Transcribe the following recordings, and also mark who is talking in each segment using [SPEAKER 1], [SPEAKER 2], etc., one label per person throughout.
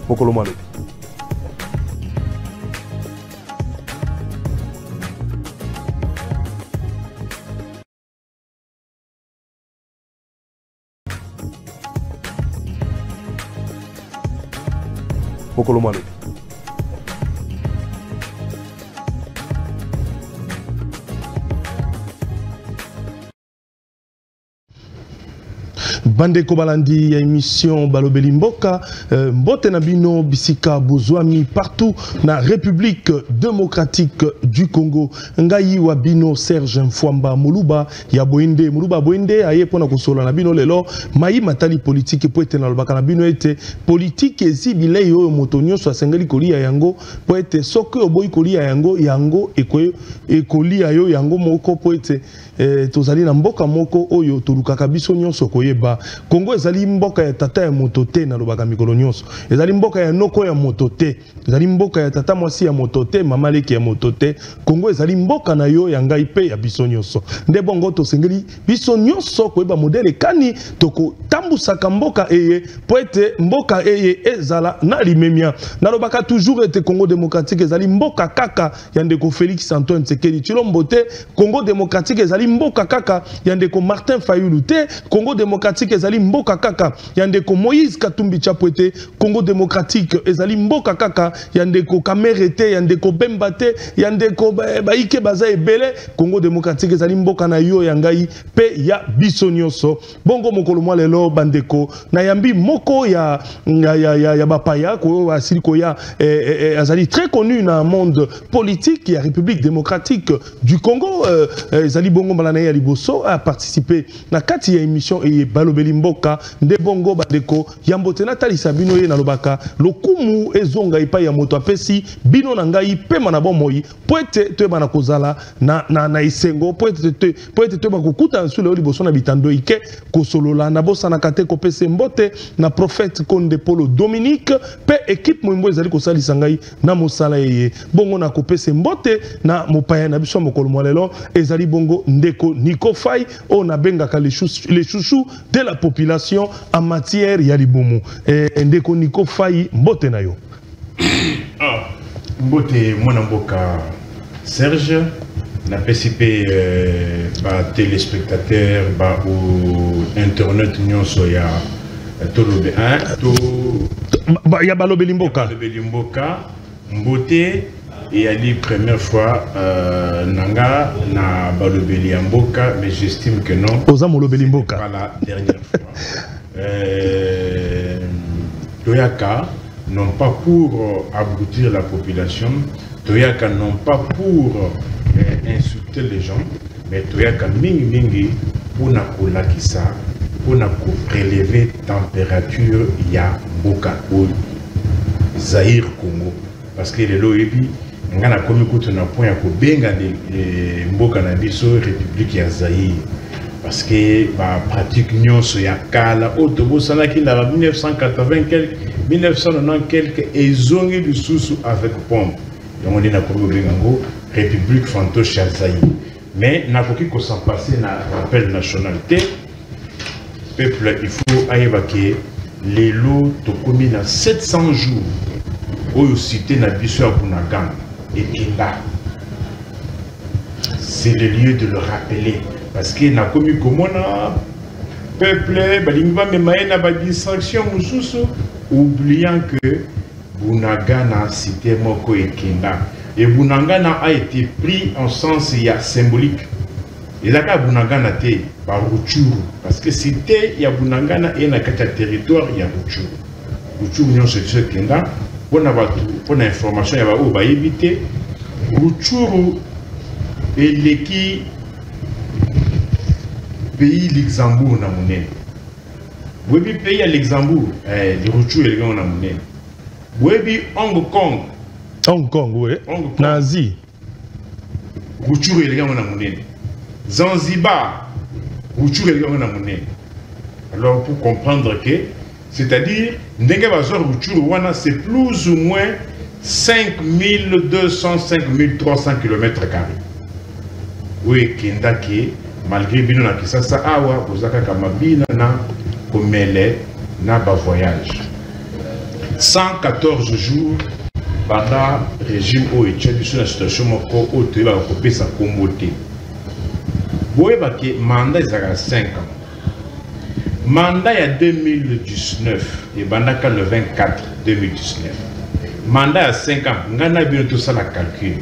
[SPEAKER 1] Mokolomalo. Mokolomalo. Bande Kobalandi, ya émission Balobeli Mboka, Mbote Nabino, Bisika, Bozouami, partout na République démocratique du Congo. Ngayi Wabino, Serge Mfwamba, Moulouba, ya Boinde, Moulouba Boinde, aye pona kusola Nabino lelo, Mayi Matali politique, poete na lobaka Nabino ete politique ezibile yo motonyo so asengeli kolia yango, poete soke oboyi kolia yango, yango ekolia yo yango moko poete tozali na mboka moko oyo tolukaka biso nyonso koyeba. Congo ezali mboka ya tata ya motote na lobaka mikolo nyonso. Ezali mboka ya noko ya motote. Ezali mboka ya tata mwasi ya motote, mama leki ya motote. Congo ezali mboka na yo ya ngai pe ya biso nyonso. Nde bongo tosengeli biso nyonso koyeba modele kani toko tambusaka mboka eye poete mboka eye ezala na limemia. Na lobaka toujours ete Congo démocratique ezali mboka kaka ya ndeko Félix Antoine Tshisekedi Tshilombo te. Congo démocratique ezali mboka kaka ya ndeko Martin Fayulu te. Congo démocratique ezali mboka kaka ya ndeko Moïse Katumbi Chapwete. Congo démocratique ezali mboka kaka ya ndeko Kamere te, ya ndeko Bemba te, ya ndeko Baike Baza ebele. Congo démocratique ezali mboka na yo ya ngai pe ya biso nyonso. Bongo mokolo mwa lelo bandeko na yambi moko ya bapaya ko asili ko ya azali très connu na monde politique ya République démocratique du Congo. Ezali bongo malana ya liboso a participé na kati ya émission et Balobeli Mboka nde bongo bandeko yambote Nathalie Sabino ye na lobaka lokumu ezonga ipa ya moto apesi bino na ngai pema na bomoi poete to bana kozala na isengo poete to bakukuta nsule oli boso na bitando ike kosolola na bosa na kate ko pese mbote na prophète Konde Polo Dominique pe équipe mwimbo ezali kosalisa ngai na mosala yeye bongo na kopese mbote na mopaya na biso mokolo mwalelo ezali bongo ndeko Nico Fay on a bengaka les chouchous de la population en matière ya libomo ndeko Nico Fay mbote na yo.
[SPEAKER 2] Mbote mwana mboka Serge na PCP ba téléspectateurs ba ou internet nyonso ya tolobe
[SPEAKER 1] ya Balobeli Mboka
[SPEAKER 2] mbote et à la première fois nanga na Balobeli Mboka, mais j'estime que non.
[SPEAKER 1] Pas
[SPEAKER 2] la dernière fois. Toyaka non pas pour abrutir la population, Toyaka non pas pour insulter les gens, mais Toyaka mingi pour na kolakisa, pour na prélever température ya Mboka ou Zaïre Congo, parce que les loébi ngana komi kutu na point ya kobenga de mboka na biso République ya Zaïre, parce que ba pratique nyonso ya kala otobo sanaki na 1980 quelque 1990 quelque ezongi lisusu avec pompe donc on est na komi benga ngo République fantoche ya Zaïre, mais na koki ko s'en passer na rappel nationalité peuple il faut ayebake les lots to komi na 700 jours oyo cité na biso ya Bunagana et Kinda. C'est le lieu de le rappeler parce que na komi komona peuple balingba memaena ba distraction mususu oubliant que Bunagana cité moko et Kinda et Bunagana a été pris en sens ya symbolique. Et là Bunagana te ba Rutshuru parce que cité ya Bunagana et na kata territoire ya Rutshuru. Rutshuru nyonso tse Kinda pour l'information, il va éviter Rutshuru et l'équipe pays Luxembourg na monnaie. Oui, pays à Luxembourg, les Rutshuru et les gens na monnaie. Oui, Hong Kong.
[SPEAKER 1] Hong Kong, oui. Nazi.
[SPEAKER 2] Rutshuru et les gens na monnaie. Zanzibar, Rutshuru et les gens na monnaie. Alors, pour comprendre que c'est-à-dire, c'est plus ou moins 5200, 5300 km². Oui, Kindaki, malgré Bino na Kisasa, Awa, Bozaka Kamabina, na Komele, na ba voyage. 114 jours pendant le régime où il y a une situation où il y a coupé sa communauté. Vous voyez que le mandat est 5 ans. Le mandat est 2019 et le 24 2019. Le mandat est 5 ans. On a bien tout ça la calcul.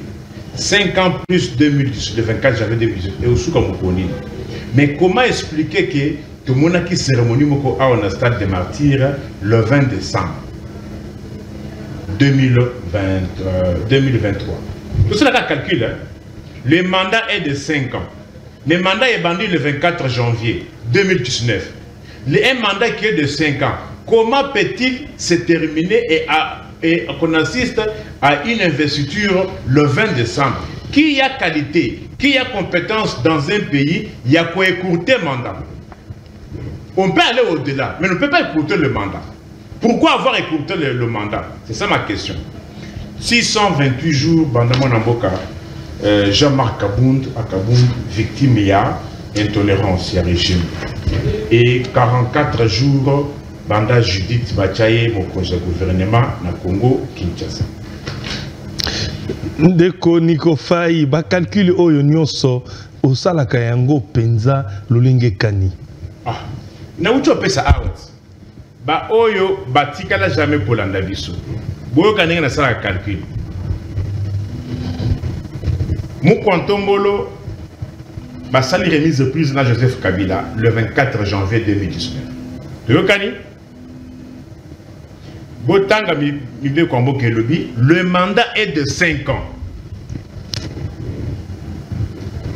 [SPEAKER 2] 5 ans plus 2018, le 24 janvier 2018. Et aussi comme vous connaissez. Mais comment expliquer que tout le monde a qui cérémonie a un stade de martyrs le 20 décembre 2023. Tout ça, la calcul. Hein? Le mandat est de 5 ans. Le mandat est banni le 24 janvier 2019. Un mandat qui est de 5 ans. Comment peut-il se terminer et qu'on assiste à une investiture le 20 décembre? Qui a qualité, qui a compétence dans un pays, il y a quoi écourter le mandat. On peut aller au-delà, mais on ne peut pas écourter le mandat. Pourquoi avoir écourté le mandat? C'est ça ma question. 628 jours, Bandama Namboka, Jean-Marc Kabound, victime il y a intolérance, il y a régime. Et 44 jours, Banda Judith Bachaye, mon projet gouvernement, na Congo, Kinshasa.
[SPEAKER 1] Ndeko Niko Faye, ba calcul oyo nyonso, osala kayango penza lolenge kani.
[SPEAKER 2] Ah, na ucho pesa out. Ba oyo batikala jamais pour l'andabiso. Boyo kanenge na sala calcul. Mukwantombolo basali remise de prise na Joseph Kabila le 24 janvier 2019. Yokani Botanga Mibe Kwambo Kelobi, le mandat est de 5 ans.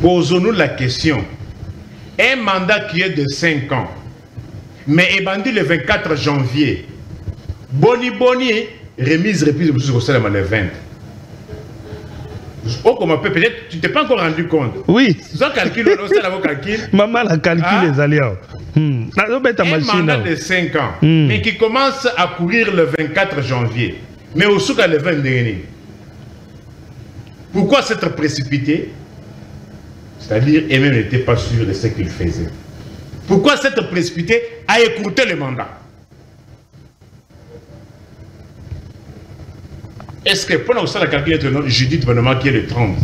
[SPEAKER 2] Posons-nous la question. Un mandat qui est de 5 ans, mais est bandu le 24 janvier. Boni, remise de prise le 20. Oh, comment peut-être tu t'es pas encore rendu compte.
[SPEAKER 1] Oui.
[SPEAKER 2] Ça calcule, on calcul.
[SPEAKER 1] Maman la calcule les alliés.
[SPEAKER 2] Un mandat de 5 ans, mais qui commence à courir le 24 janvier, mais au souk le 20 dernier. Pourquoi s'être précipité? C'est-à-dire, et même n'était pas sûr de ce qu'il faisait. Pourquoi s'être précipité à écouter le mandat? Est-ce que pendant que ça la calcul est Judith Bonnement qui est le 30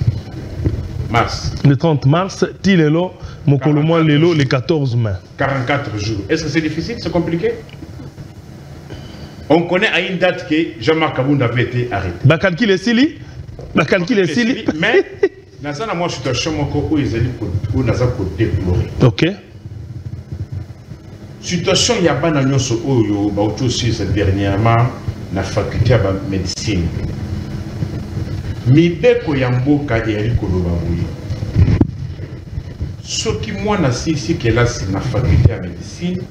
[SPEAKER 2] mars? Le 30 mars,
[SPEAKER 1] Tilelo, Mokolomo Lelo, le 14 mai.
[SPEAKER 2] 44 jours. Est-ce que c'est difficile? C'est compliqué? On connaît à une date que Jean-Marc Kabound avait été arrêté.
[SPEAKER 1] Bah calcul est sili. Bah calcul est sili.
[SPEAKER 2] Mais, dans ça, moi, je suis situation où ils ont déploré.
[SPEAKER 1] Ok.
[SPEAKER 2] Situation, il y a pas de chose aussi dernièrement la faculté de médecine. Mibeko Yamboka et Eric Kolobaboui. Ce qui moi ici que là c'est la faculté de médecine.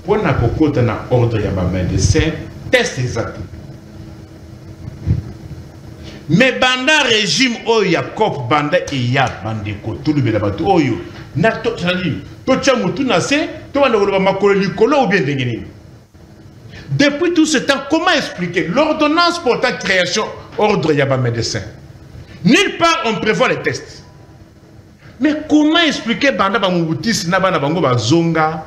[SPEAKER 2] Pour na kokota na ordre ya ba médecin test exact. Mais banda régime oya cop banda et ya bandeko tout le bela bato oyo na to sali to chamutu na se to banda ko makolo likolo ou bien dengeni. Depuis tout ce temps, comment expliquer l'ordonnance portant création ordre Yaba médecin? Nulle part on prévoit les tests. Mais comment expliquer Banda Bamoutis Nabana Bango Bazonga?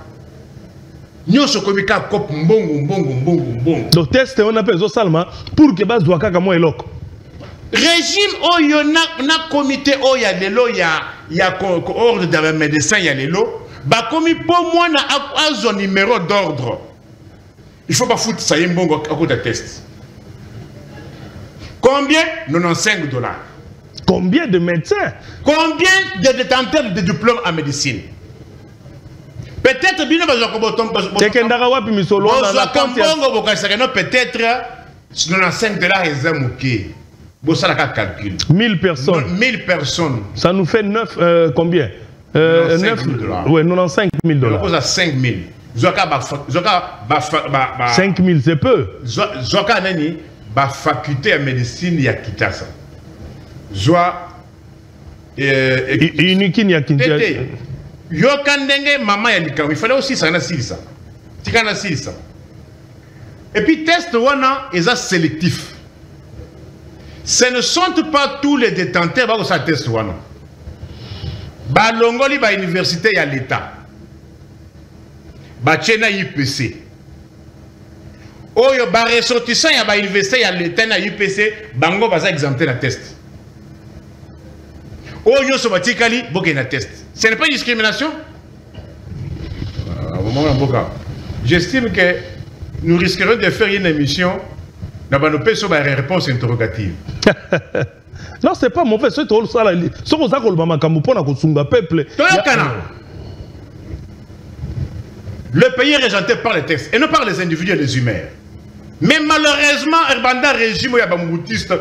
[SPEAKER 2] Nyoso Komika Kop Mbongo.
[SPEAKER 1] Le test on appelle Zosalma pour que Bazouaka Kamo Eloko.
[SPEAKER 2] Régime Oyo na comité Oya Lelo ya ordre Yaba médecin ya Lelo. Ba komi pour moi na a numéro d'ordre. Il ne faut pas foutre ça y est bon à côté de test. Combien? 95 $.
[SPEAKER 1] Combien de médecins?
[SPEAKER 2] Combien de détenteurs de diplômes en médecine? Peut-être bien peut-être 95 $. Ça calcul.
[SPEAKER 1] 1000 personnes.
[SPEAKER 2] 1000 personnes.
[SPEAKER 1] Ça nous fait 9 combien?
[SPEAKER 2] 95 000 $.
[SPEAKER 1] Oui, 95 000 $.
[SPEAKER 2] On pose à 5 000.
[SPEAKER 1] 5 000, c'est peu.
[SPEAKER 2] Zoka nani ba faculté de médecine ya Kitasa. Zoa
[SPEAKER 1] Unikin ya Kinshasa.
[SPEAKER 2] Yokandenge maman ya Likao. Il fallait aussi ça na silisa. Tikana silisa. Et puis test wana est sélectif. Ce ne sont pas tous les détenteurs qui ont test wana. Ba longoli ba université ya l'État. Bachena IPC. Oyo ba ressortissant ya ba université ya l'État na UPC bango baza exempté na test. Oyo so batikali boke na test. Ce n'est pas une discrimination? J'estime que nous risquerons de faire une émission dans nos réponses interrogatives.
[SPEAKER 1] Non, c'est pas mauvais. C'est tout ça. Ce qu'on a dit, le peuple.
[SPEAKER 2] Le pays est régenté par les textes et non par les individus et les humains. Mais malheureusement, le régime est bamoutiste,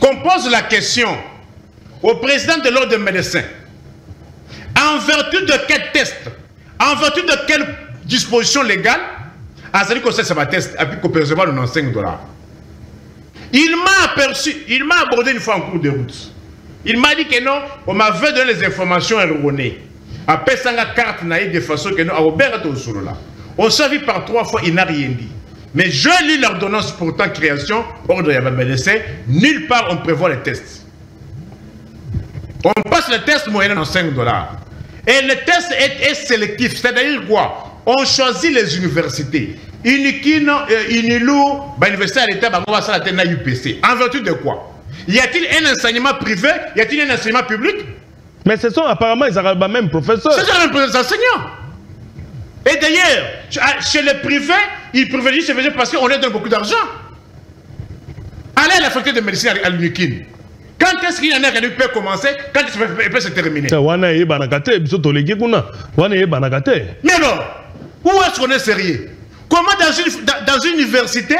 [SPEAKER 2] qu'on pose la question au président de l'ordre des médecins, en vertu de quel test, en vertu de quelle disposition légale, il m'a aperçu, il m'a abordé une fois en cours de route. Il m'a dit que non, on m'avait donné les informations erronées. Après ça, la carte n'a eu de façon que non, on s'est vu par 3 fois, il n'a rien dit. Mais je lis l'ordonnance portant création, ordre de médecin, nulle part on prévoit les tests. On passe le test moyennant $5. Et le test est sélectif, c'est-à-dire quoi? On choisit les universités. Unikino, Unilou, l'université à l'État, la UPC. En vertu de quoi? Y a-t-il un enseignement privé? Y a-t-il un enseignement public?
[SPEAKER 1] Mais ce sont apparemment les mêmes professeurs.
[SPEAKER 2] Ce sont les mêmes enseignants. Et d'ailleurs, chez les privés, ils privilégient ce sujet parce qu'on leur donne beaucoup d'argent. Allez à la faculté de médecine à l'Unikin. Quand est-ce qu'il y en a qui peut commencer? Quand est-ce qu'il peut se terminer? Mais alors, où est-ce qu'on est sérieux? Comment dans une université,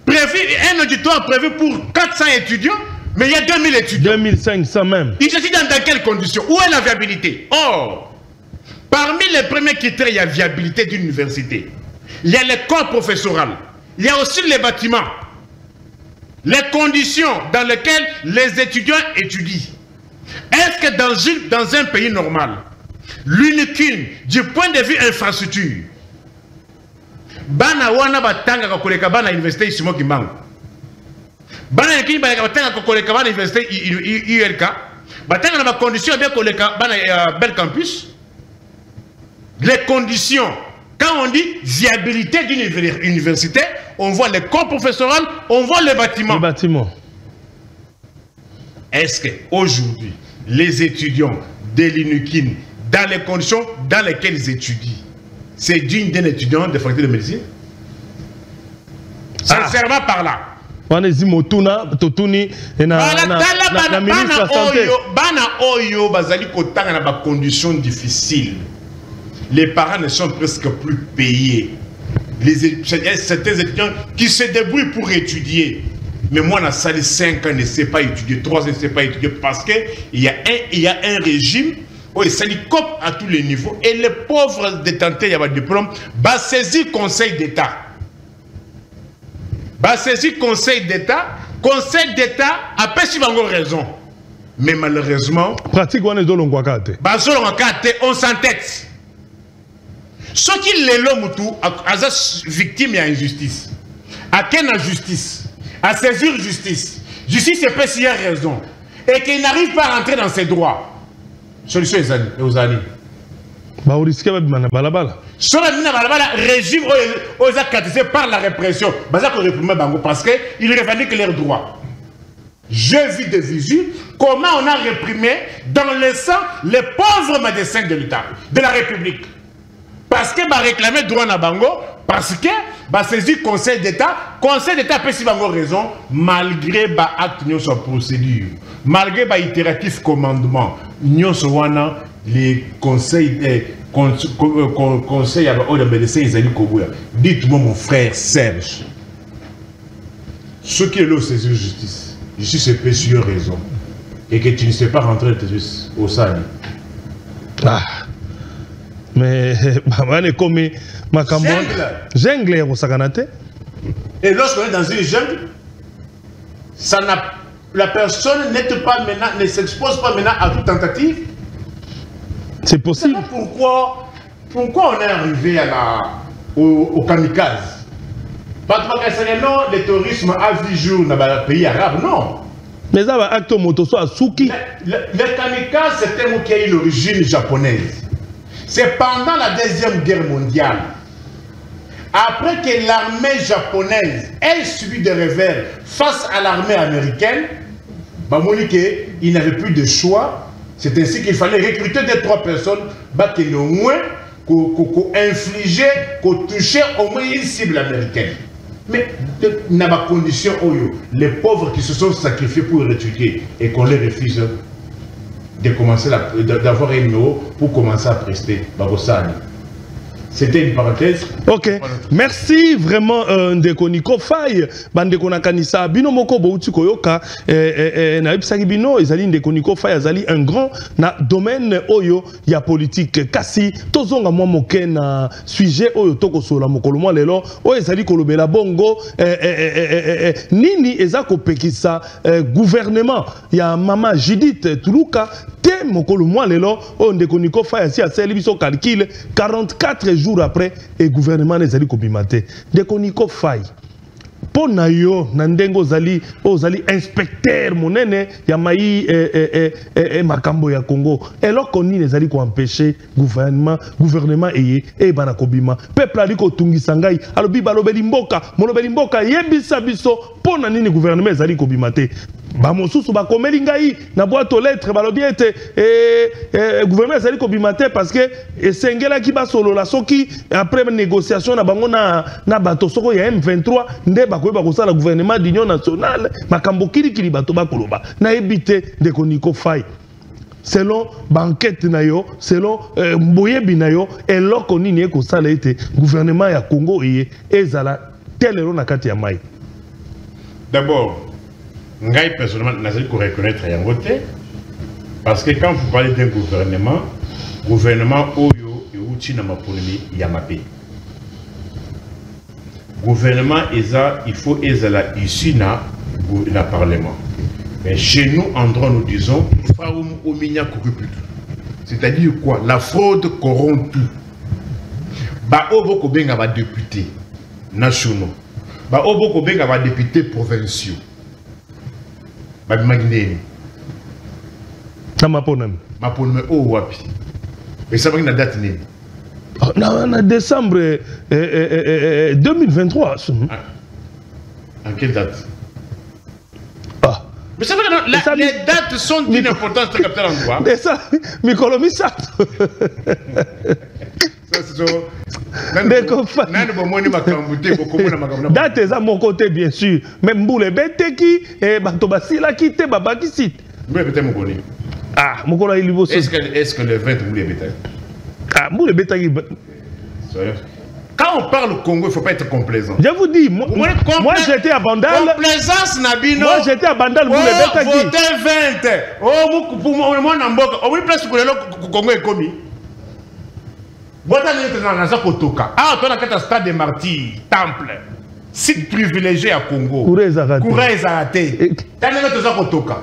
[SPEAKER 2] un auditoire prévu pour 400 étudiants, mais il y a 2000 étudiants.
[SPEAKER 1] 2500 même.
[SPEAKER 2] Ils étudient dans quelles conditions? Où est la viabilité? Or, parmi les premiers critères, il y a la viabilité d'une université. Il y a les corps professoral. Il y a aussi les bâtiments. Les conditions dans lesquelles les étudiants étudient. Est-ce que dans un pays normal, l'UNIKIN, du point de vue infrastructure, bana wana batanga ka koleka bana université isimo kimbango. Bana yakini batanga ka koleka bana université ULK, batanga na ba conditions bien koleka bana bel campus. Les conditions, quand on dit viabilité d'une université, on voit les corps professoraux, on voit les bâtiments.
[SPEAKER 1] Les bâtiments.
[SPEAKER 2] Est-ce qu'aujourd'hui, les étudiants de l'UNIKIN, dans les conditions dans lesquelles ils étudient, c'est digne d'un étudiant de faculté de médecine? Sincèrement par là.
[SPEAKER 1] On est Zimotuna, Totuni, et la ministre de la Santé.
[SPEAKER 2] Bana Oyo, Bazali Kotanga na ba conditions difficiles. Les parents ne sont presque plus payés. Certains étudiants qui se débrouillent pour étudier. Mais moi, dans la salle 5 ans, ne sait pas étudier, 3 ans ne sait pas étudier parce qu'il y a un régime où il s'hélicoptère à tous les niveaux. Et les pauvres détenteurs, il y a un diplôme, bah saisir Conseil d'État. Bah saisir Conseil d'État a pas si raison. Mais malheureusement,
[SPEAKER 1] pratique on est dans
[SPEAKER 2] on s'entête. Ce qui est l'homme tout, à victime et à injustice. À quelle injustice? À saisir justice. Justice c'est pas s'il y a raison. Et qu'il n'arrive pas à rentrer dans ses droits. Solution est aux années.
[SPEAKER 1] Bah, on risque de balabala.
[SPEAKER 2] Sur la régime aux accatisés par la répression. Parce qu'ils revendiquent leurs droits. Je vis de visu comment on a réprimé dans le sang les pauvres médecins de l'État, de la République. Parce que bah réclamer droit na bango, parce que bah saisir Conseil d'État peut si bango raison, malgré bah acte n'y soit procédure, malgré bah itératif commandement, n'y soit wana les conseils conseils à de médecins ils ont. Dites-moi mon frère Serge, ce qui est là saisir justice, justice c'est sur raison, et que tu ne sais pas rentrer au sali.
[SPEAKER 1] Ah. Mais on est comme jungle au Saganate.
[SPEAKER 2] Et lorsqu'on est dans une jungle, la personne ne s'expose pas maintenant à toute tentative.
[SPEAKER 1] C'est possible.
[SPEAKER 2] Pourquoi on est arrivé au kamikaze? Parce que non, le tourisme à 10 jours dans les pays arabes, non.
[SPEAKER 1] Mais ça va acte moto soit Suki.
[SPEAKER 2] Le kamikaze, c'est un mot qui a une origine japonaise. c'est pendant la Deuxième Guerre mondiale, après que l'armée japonaise ait subi des revers face à l'armée américaine, il n'avait plus de choix. C'est ainsi qu'il fallait recruter 2-3 personnes qui au moins infliger, toucher au moins une cible américaine. Mais il n'y a pas de condition, les pauvres qui se sont sacrifiés pour étudier et qu'on les refuse de commencer d'avoir un numéro pour commencer à prester. C'était une parenthèse.
[SPEAKER 1] Ok, merci vraiment Ndeko Nico Faye. Bandeko Nakanisa, Bino Moko Bouti Koyoka, Naipsaki Bino, Ezali Ndeko Nico Faye, Ezali un grand na domaine oyo ya politique. Kasi, tozonga mwa moke na sujet oyo toko sola mokolo mwa lelo, oyo Ezali kolobela bongo, nini ezako pekisa gouvernement ya Mama Judith Tuluka, te mokolo mwa lelo, oyo Ndeko Nico Faye, si a seli biso calcul, 44 jours après, le gouvernement n'est pas combimaté. Dès qu'on y faille, pour nayo, nandengo zali, zali inspecteur monene, yamayi makambo ya Congo. Et alors qu'on y les ali ko empêcher gouvernement et banakobima. Peuple ali ko tungi sangai, alobi balobeli mboka, monobeli mboka yebisa biso, pour nani gouvernement zali kobimate. Bamosusu bakomeli ngai na boîte aux lettres balobi ete gouvernement ezali kobimate parce que esengela ki basolola soki après négociation na bango na bato soko ya M23 nde bakoyeba kosala gouvernement d'union nationale makambo kilikili bato bakoloba na ebite Ndeko Nico Faye selon banquette na yo selon mboyebi na yo eloko nini ekosala ete gouvernement ya Congo ezala telero na kati ya mai.
[SPEAKER 2] D'abord, Ngaï, personnellement, n'a pas reconnaître Yangote. Parce que quand vous parlez d'un gouvernement Oyo et Uchi Namaponemi Yamape. Gouvernement il faut la ici na Parlement. Mais chez nous, en droit, nous disons c'est-à-dire quoi? La fraude corrompt tout. Ba Oboko Benga va député nationaux. Ba Oboko Benga va député provinciaux. Magnène.
[SPEAKER 1] Na maponam.
[SPEAKER 2] Maponam wapi. Et ça va une date née.
[SPEAKER 1] En décembre 2023.
[SPEAKER 2] En quelle date?
[SPEAKER 1] Ah.
[SPEAKER 2] Mais c'est vrai que les dates sont d'une importance très capitale en droit.
[SPEAKER 1] Et ça, Mikolomi ça. Date est à mon côté, bien sûr. Même pour les bêtes qui et Batobasi la quitté, Baba qui cite. Ah, mon collègue,
[SPEAKER 2] est-ce que le 20 vous les bêtes?
[SPEAKER 1] Ah, vous les bêtes.
[SPEAKER 2] Quand on parle Congo, il ne faut pas être complaisant.
[SPEAKER 1] Je vous dis, moi j'étais à Bandal.
[SPEAKER 2] Complaisance, Nabino.
[SPEAKER 1] Moi j'étais à Bandal, vous les bêtes.
[SPEAKER 2] Votez 20. Oh, pour moi, on va presque que le Congo est commis. Ah, tu as un stade des martyrs, temple, site privilégié à Congo. Kouré Zarate. Tu as un Kotoka.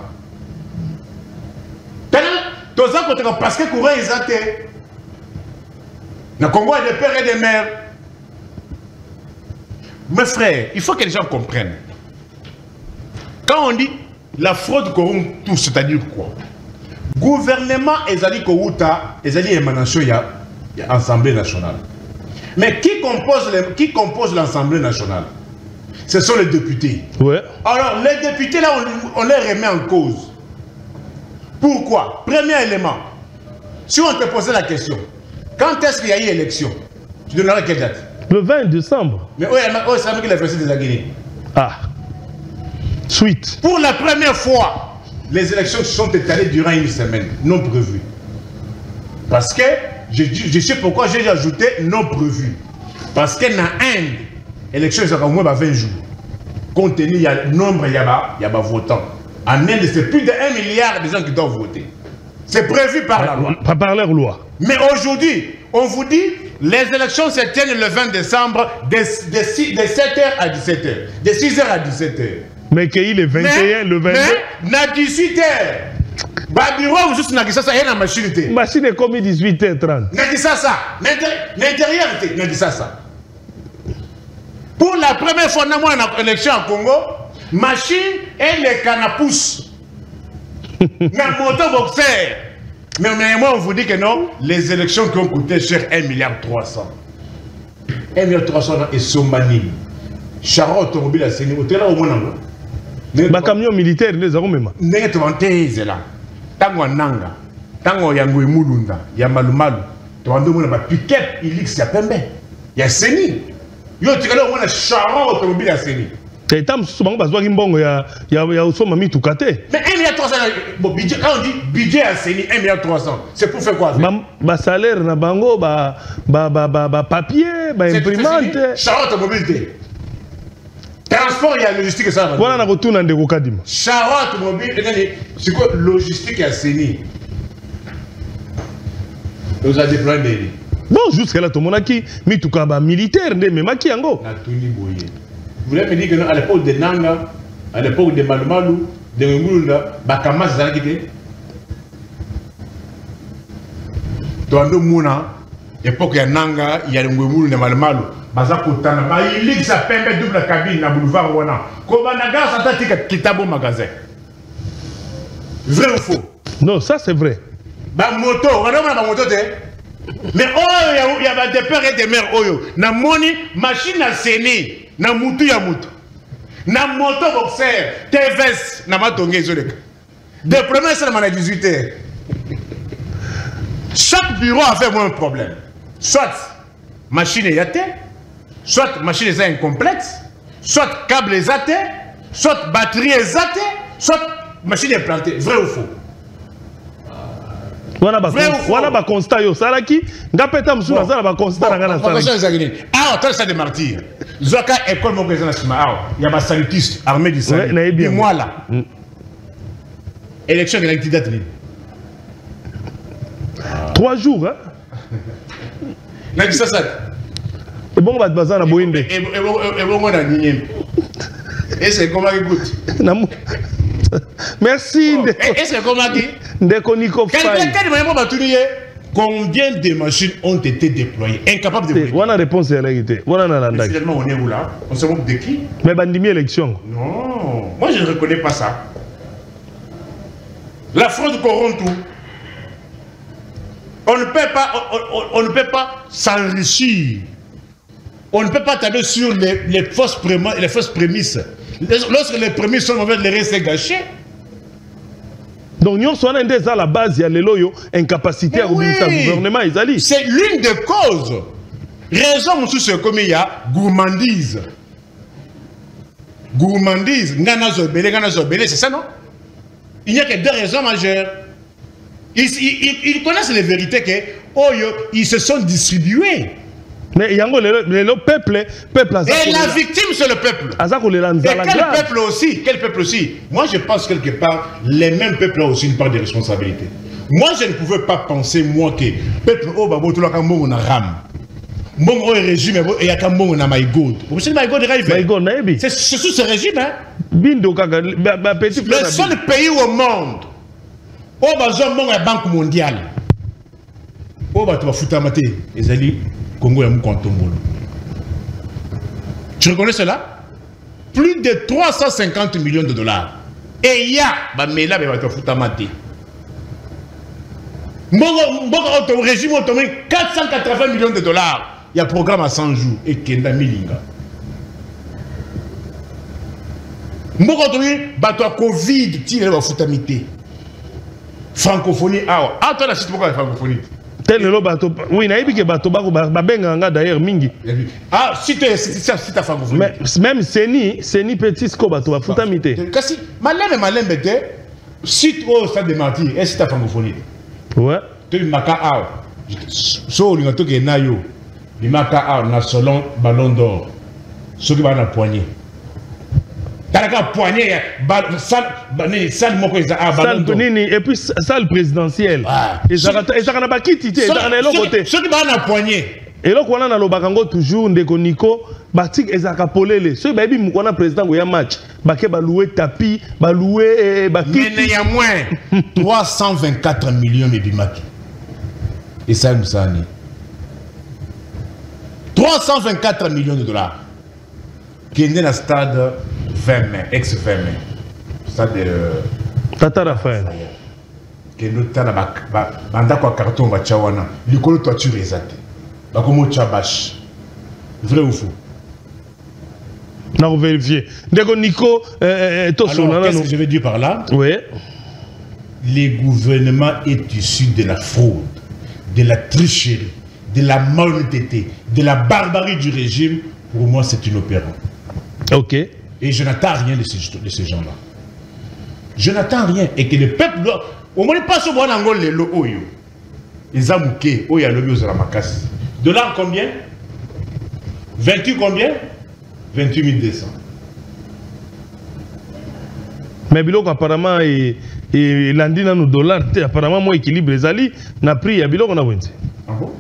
[SPEAKER 2] Parce que Kouré Zarate. Le Congo est des pères et des mères. Mes frères, il faut que les gens comprennent. Quand on dit la fraude corrompt tout, c'est-à-dire quoi? Gouvernement ezali kouta, ezali émanation ya Assemblée nationale. Mais qui compose l'Assemblée nationale? Ce sont les députés.
[SPEAKER 1] Ouais.
[SPEAKER 2] Alors les députés là, on les remet en cause. Pourquoi? Premier élément. Si on te posait la question, quand est-ce qu'il y a eu élection? Tu donnerais quelle date?
[SPEAKER 1] Le 20 décembre.
[SPEAKER 2] Mais oui, c'est vrai qu'il a fait de la Guinée.
[SPEAKER 1] Ah. Suite.
[SPEAKER 2] Pour la première fois, les élections se sont étalées durant une semaine, non prévues. Parce que, je sais pourquoi j'ai ajouté non prévu. Parce que dans Inde, l'élection est au moins 20 jours. Compte tenu du nombre de votants. En Inde, c'est plus de 1 milliard de gens qui doivent voter. C'est prévu par la loi.
[SPEAKER 1] Pas par leur loi.
[SPEAKER 2] Mais aujourd'hui, on vous dit, les élections se tiennent le 20 décembre de 7h à 17h. De 6h à 17h.
[SPEAKER 1] Mais qu'il est 21, le 22.
[SPEAKER 2] Mais, à 18h. Babiro, vous juste n'a ça, il y a une machine.
[SPEAKER 1] Machine est comme 18h30.
[SPEAKER 2] N'a dit ça. L'intérieur, n'a dit ça. Pour la première fois, dans l'élection à Congo, machine et les canapous. N'a moto boxer. Mais moi, on vous dit que non, les élections qui ont coûté cher 1,3 milliard. 1,3 milliard et Sombani. Charo automobile à Séné, au moins.
[SPEAKER 1] Ba camion militaire, les armes même.
[SPEAKER 2] N'est-ce pas là? Tango Nanga, Tango Yango Mulunda, Yamalumalu, Toando Mona, Piquet, Ilix, Yapembe. Il y a Séni. Yo, tu as un Charo automobile à Séni.
[SPEAKER 1] Et tam souvent besoin d'un bon ya aussi mami tout caté.
[SPEAKER 2] Mais 1,3 milliard, bon budget, quand on dit budget à Séni 1,3 milliard, c'est pour faire quoi?
[SPEAKER 1] Ba salaire na bango ba papier, ba imprimante.
[SPEAKER 2] Charo automobile. Transport et logistique ça.
[SPEAKER 1] Voilà na retour na ndeko kadima.
[SPEAKER 2] Charo automobile, c'est quoi logistique à Séni? Nous a déployé.
[SPEAKER 1] Bon jusqu'à là tout mon aki mi tout ba militaire ndé même aki yango.
[SPEAKER 2] Na tuni boye. Vous voulez me dire que à l'époque de Nanga, à l'époque de Malumalu, de Ngulunda, Bakamas Zalakite. Toando Mouna, époque de Nanga, il y a Ngulunda de Malumalu, Bazakutana, il y a Pembe double cabine à boulevard Wana. Kobanaga, ça t'a dit que Kitabo magasin. Vrai ou faux?
[SPEAKER 1] Non, ça c'est vrai.
[SPEAKER 2] Ba moto, on a ma moto, mais oh, il y a des pères et des mères, oh, na moni, machine à Séné. Na mutu ya mutu na moto boxer TVS na matonge zoleka de premier c'est à 18 heures. Chaque bureau a fait moins un problème, soit machine est yaté, soit machine est incomplète, soit câble est zaté, soit batterie est zaté, soit machine est plantée. Vrai ou faux?
[SPEAKER 1] Voilà ba constat yo salaki ngapeta musu na sala ba constat na salaki.
[SPEAKER 2] Ah, toi ça des martyrs. Zoka école mon président national. Il y a ma salutiste armée du Sahel. Et moi là. Élection de la date.
[SPEAKER 1] 3 jours hein.
[SPEAKER 2] Na dit ça.
[SPEAKER 1] Et bon ba bazana boinde.
[SPEAKER 2] Et bon on a nié. Et c'est comment écoute.
[SPEAKER 1] Merci.
[SPEAKER 2] Est-ce que comment dit? Combien de machines ont été déployées? Incapable de
[SPEAKER 1] vous. On a réponse à la réalité. On
[SPEAKER 2] est où là? On se moque de qui?
[SPEAKER 1] Mais bandimi élection.
[SPEAKER 2] Non, moi je ne reconnais pas ça. La fraude corrompt tout. On ne peut pas s'enrichir. On ne peut pas tabler sur les fausses prémices. Lorsque les prémices sont mauvaises, les restes gâchés.
[SPEAKER 1] Donc, nous sommes à la base, il y a les loyaux, incapacité à obéir au gouvernement.
[SPEAKER 2] C'est l'une des causes. Raison, monsieur, comme il y a gourmandise. Gourmandise, c'est ça, non? Il n'y a que 2 raisons majeures. Ils connaissent les vérités que, ils se sont distribués.
[SPEAKER 1] Mais il y a le peuple.
[SPEAKER 2] Et la victime, c'est le peuple. Et quel peuple aussi? Moi, je pense quelque part, les mêmes peuples ont aussi une part de responsabilité. Moi, je ne pouvais pas penser, moi, que peuple, on a ram. Bon, régime, il y a quand même Maïgod. Vous savez, Maïgod arrive. C'est sous ce régime, hein? Le seul pays au monde où il y a la Banque mondiale. Où il y a la Foutamate. Congo et Moukontombolo. Tu reconnais cela? Plus de 350 millions de dollars. Et il y a, mais là, il va te foutre à mater. Mon régime a tombé 480 millions de dollars. Il y a un programme à 100 jours. Et Kenda Milinga. Mon bateau Covid, tu vas foutre à mater. Francophonie, ah, toi, la cité pourquoi la francophonie?
[SPEAKER 1] Oui, d'ailleurs mingi.
[SPEAKER 2] Ah, si tu as francophonie.
[SPEAKER 1] Même Séni petit scoba tu vas foutre mité.
[SPEAKER 2] Kasi malem bete si tu au stade de martyr, est-ce que tu as francophonie?
[SPEAKER 1] Ouais.
[SPEAKER 2] Tu maka a. So li ngato ke na yo. Li maka a na selon ballon d'or. Ce qui va na poignée. Talaka poignée salle moko eza a ballon d'or.
[SPEAKER 1] Et puis salle présidentielle. Et ça na bakiti te na côté.
[SPEAKER 2] Ce qui va na poignée.
[SPEAKER 1] Et là, on a le bakango toujours ndeko Nico, batik ezaka polele. Ce baby mukona président goya match, baké baloué tapis, baloué bakiti.
[SPEAKER 2] Mais il y a moins 324 millions de bimaki. Et ça nous a 324 millions de dollars. Qui est né dans le stade 20 mai, ex-20 mai. Stade de
[SPEAKER 1] Tata Raphaël.
[SPEAKER 2] que nous avons un carton va chawana l'école toiture exacte bah comment chabash vrai ou faux
[SPEAKER 1] on vérifier d'accord Nico
[SPEAKER 2] qu'est-ce que je veux dire par là
[SPEAKER 1] oui
[SPEAKER 2] le gouvernement est issu de la fraude de la tricherie de la malhonnêteté de la barbarie du régime pour moi c'est inopérant
[SPEAKER 1] ok
[SPEAKER 2] et je n'attends rien de ces gens-là je n'attends rien et que le peuple doit au moins pas ce bon angol les lo oyo les amouké oyo ya lobi ozala makasi dollars combien 28 combien 28 200
[SPEAKER 1] mais biloko apparemment et landi na nos dollars apparemment moi équilibre les ali na prix ya biloko na wenzi
[SPEAKER 2] ah bon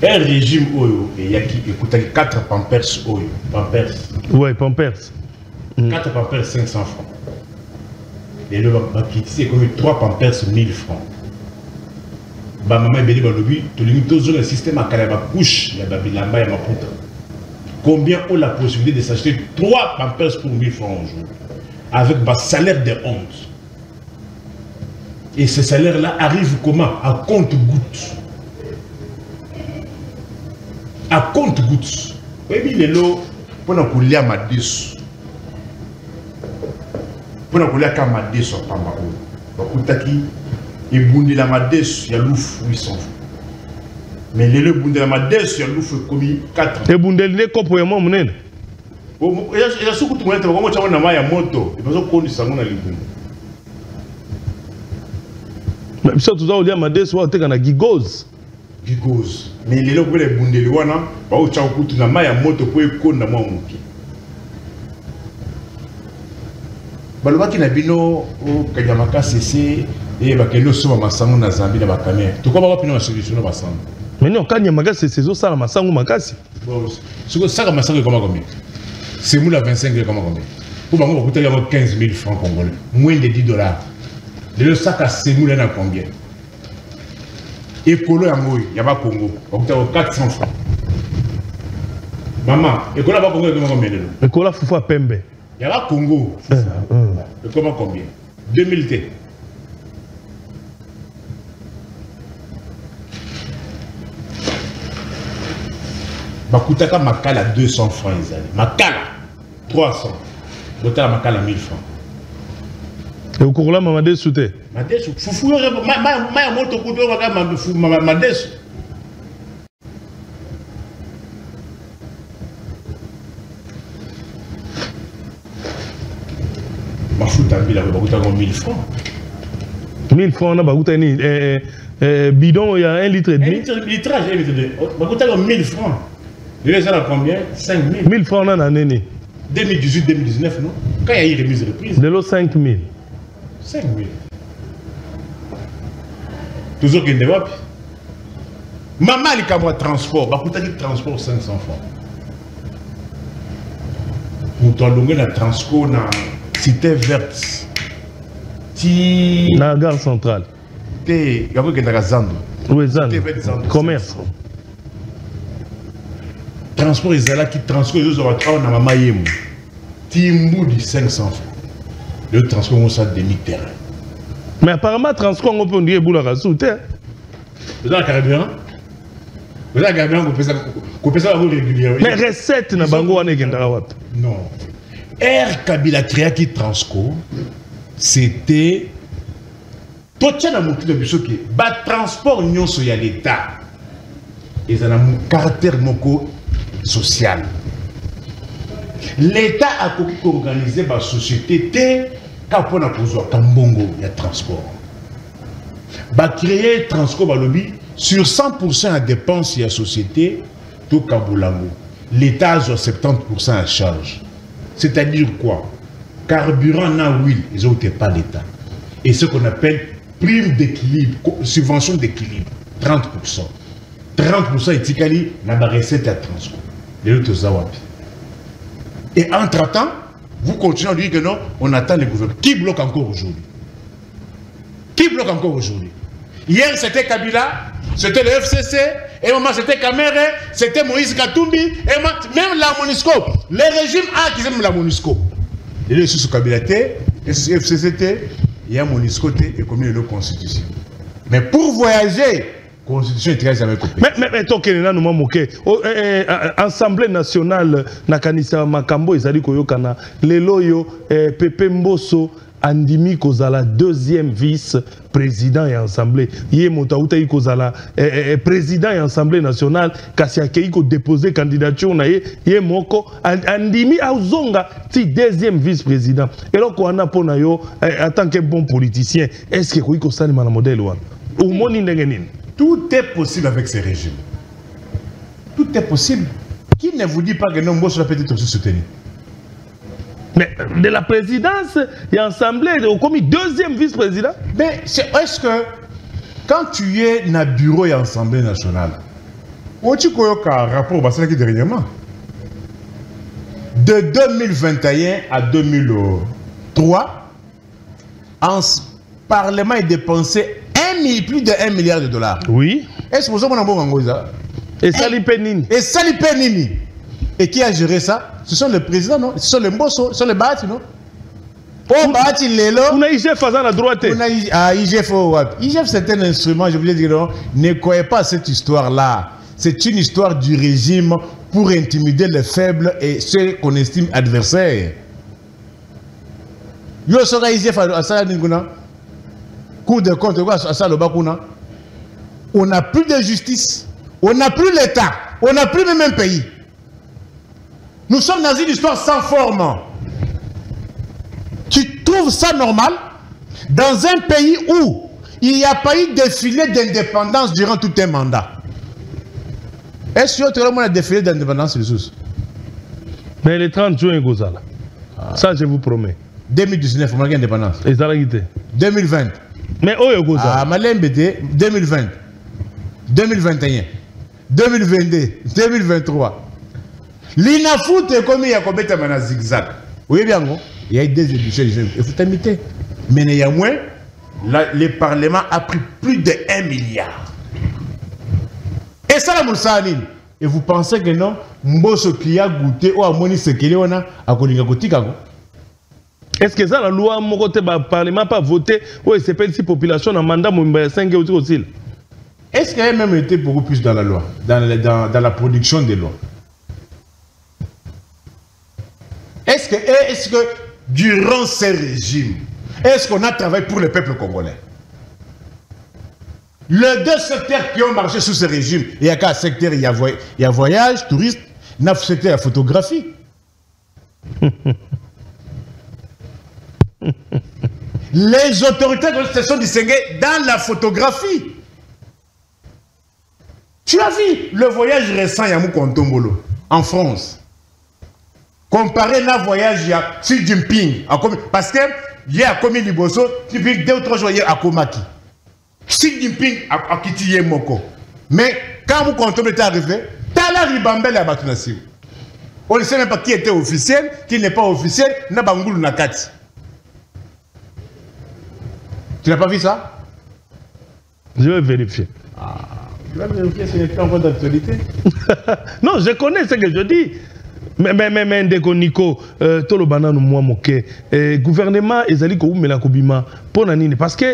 [SPEAKER 2] un régime oyo et yaki écoutez 4 pampers oyo pampers
[SPEAKER 1] ouais pampers
[SPEAKER 2] 4 pampers 500 francs et le bakiti c'est comme 3 pampers 1000 francs ba maman beli ba lobi to lingi tozo le système akala ba couche ya ba bilamba ya maputa combien ont la possibilité de s'acheter 3 pampers pour 1000 francs au jour avec bas salaire de honte et ce salaire là arrive comment à compte-gouttes à compte-gouttes. Et puis, les lots, pour nous couler à ma déçu. Pour nous couler à ma déçu, à Pambaou. Pour nous et boundi la ma déçu, il y a l'ouf 800 francs. Mais les lots boundi la ma déçu, il y a l'ouf commis 4.
[SPEAKER 1] Et boundi les copains, moi, mon aide.
[SPEAKER 2] Il y a ce que tu m'as dit, comment tu as une moto. Il y a ce que tu as dit,
[SPEAKER 1] mais ça, tout ça, on dit à ma déçu, on a un gigose.
[SPEAKER 2] Gigose. Mais les lots, les boundi les wana, bah, tu as une moto pour y connaître moi, mon qui. Balobaki na bino o kanyamaka cc et bakeno so masango na Zambie na bakamera to ko ba pino na solution na basango
[SPEAKER 1] mais non kanyamaka cc zo sala masango makasi
[SPEAKER 2] bon ce que ça masango comment combien c'est moula 25 comment combien pour bango coûter 15 000 francs congolais moins de 10 dollars le sac à semoula na combien écolo ya moyi ya ba Congo coûter 400 francs maman écolo ba Congo comment combien
[SPEAKER 1] écolo fufa pembe
[SPEAKER 2] il y a un Congo. Comment combien 2000 T. Bakutaka Makala 200 francs. Makala 300. Botala Makala 1000 francs.
[SPEAKER 1] Et au cours là, Mamadé souté.
[SPEAKER 2] Mamadé souté. Foufou, ma moto kudo Mamadé souté. Ma fout à 1000 francs.
[SPEAKER 1] 1000 francs, on a bagouta ni bidon, il y a 1 litre et demi.
[SPEAKER 2] 1 litrage, 1 litre de. Bagouta 1000 francs. Les gens à combien 5000.
[SPEAKER 1] 1000 francs, on a en année.
[SPEAKER 2] 2018-2019, non? Quand il y a eu remise de reprise.
[SPEAKER 1] De l'eau 5000.
[SPEAKER 2] 5000. Toujours qu'il n'y a pas. Maman, il y a un transport. Bagouta qui transport 500 francs. Pour toi, le transport, cité verte ti
[SPEAKER 1] na gare centrale
[SPEAKER 2] te yako ke na Zando
[SPEAKER 1] oui Zando commerce
[SPEAKER 2] transport ezala qui transport les autres na mama yemu ti mbudi 500 francs le transport on ça demi terrain
[SPEAKER 1] mais apparemment transport on peut dire boula rasouté
[SPEAKER 2] vous avez carburant ko pesa régulièrement
[SPEAKER 1] mais recette na bango wana ekendaka wapi
[SPEAKER 2] non Air Kabila Créaki Transco, c'était tout ça dans mon qui bat transport union sur l'État. Ils ont un caractère social. L'État a organisé la société pour Kambongo il y a transport. Ba créer Transco Balobi sur 100% à dépenses de la société tout Kabulango. L'État a 70% à charge. C'est-à-dire quoi? Carburant na huile, ils n'ont pas l'État. Et ce qu'on appelle prime d'équilibre, subvention d'équilibre, 30%. 30% est ticali, na ba recette à transport. Les autres zawapi. Et entre-temps, vous continuez à dire que non, on attend les gouvernements. Qui bloque encore aujourd'hui? Qui bloque encore aujourd'hui? Hier c'était Kabila, c'était le FCC, et moment c'était Kamere, c'était Moïse Katumbi, et même la MONUSCO. Les régimes qui aiment la MONUSCO. Il est sous Kabila, FCC, il y a MONUSCO et comme il y a une constitution. Mais pour voyager, la constitution est très jamais copiée.
[SPEAKER 1] Mais toi, nous m'avons moqué. Assemblée nationale, Nakanisa Makambo, Izali Koyokana, Leloyo, Pepe Mbosso, Andimi Kozala, deuxième vice-président et assemblée. Yé Motaouta Kozala, président et assemblée nationale, Kassia Keiko déposé candidature, Yé Moko, Andimi Auzonga, deuxième vice-président. Et là, on a pour en tant que bon politicien, est-ce que Koiko Sani Mana modèle ou
[SPEAKER 2] tout est possible avec ces régimes. Tout est possible. Qui ne vous dit pas que non, moi, je peut-être aussi soutenir?
[SPEAKER 1] Mais de la présidence, il y a assemblée, comme deuxième vice-président.
[SPEAKER 2] Mais est-ce que quand tu es dans le bureau et l'Assemblée nationale, tu as un rapport dernièrement de 2021 à 2003, en Parlement est dépensé plus de 1 milliard de dollars.
[SPEAKER 1] Oui.
[SPEAKER 2] Est-ce que vous avez ça?
[SPEAKER 1] Et Sali Penini.
[SPEAKER 2] Et Sali Penini. Et qui a géré ça? Ce sont les présidents, non? Ce sont les Mbosso, ce sont les Bahati, non? Oh, Bahati, Lelo.
[SPEAKER 1] On a IGF faisant la droite.
[SPEAKER 2] IGF, c'est un instrument, je voulais dire, non? Ne croyez pas à cette histoire-là. C'est une histoire du régime pour intimider les faibles et ceux qu'on estime adversaires. Yo sera IGF à ça, Cour de compte, à ça, le Bakuna. On n'a plus de justice, on n'a plus l'État, on n'a plus le même pays. Nous sommes dans une histoire sans forme. Tu trouves ça normal dans un pays où il n'y a pas eu de défilé d'indépendance durant tout un mandat? Est-ce que tu as un défilé d'indépendance, Ressources?
[SPEAKER 1] Mais le 30 juin, Gozala. Ça, je vous promets.
[SPEAKER 2] 2019, on a gagné l'indépendance.
[SPEAKER 1] Et ça l'a quitté.
[SPEAKER 2] 2020.
[SPEAKER 1] Mais où est Gozala?
[SPEAKER 2] Ah, Malembete, 2020. 2021. 2022. 2023. L'INAFOUT est comme il y a combien de zigzag. Vous voyez bien, il y a eu des éditions, il faut t'imiter. Mais il y a moins, le Parlement a pris plus de 1 milliard. Et ça, la Moussanine. Et vous pensez que non, Mbosso qui a goûté ou a moni ce qu'il y a à Kolinga Kotika?
[SPEAKER 1] Est-ce que ça, la loi, mon côté, le Parlement pas voté, ou c'est pas si population a mandat, mon 5 aussi?
[SPEAKER 2] Est-ce qu'il y a même été beaucoup plus dans la loi, dans la production des lois? Est-ce que durant ces régimes, est-ce qu'on a travaillé pour le peuple congolais? Les deux secteurs qui ont marché sous ce régime, il y a qu'un secteur, il y a voyage, tourisme, il y a secteur, la photographie. Les autorités se sont distinguées dans la photographie. Tu as vu le voyage récent Yamou Kontombolo en France? Comparé à un voyage à Xi Jinping, parce que il y a commis Liboso, depuis 2 ou 3 jours, il y a Akomaki. Xi Jinping a quitté Moko. Mais quand vous comptez est arrivé, Tala Ribambel a battu Nassir. On ne sait même pas qui était officiel, qui n'est pas officiel, n'a pas Ngoulou Nakati. Tu n'as pas vu ça?
[SPEAKER 1] Je vais vérifier.
[SPEAKER 2] Tu vas vérifier si c'est en voie d'actualité?
[SPEAKER 1] Non, je connais ce que je dis. Mais ndeko Nico, tolo banano moi moke. Gouvernement ezali ko umela kobima pona nini parce que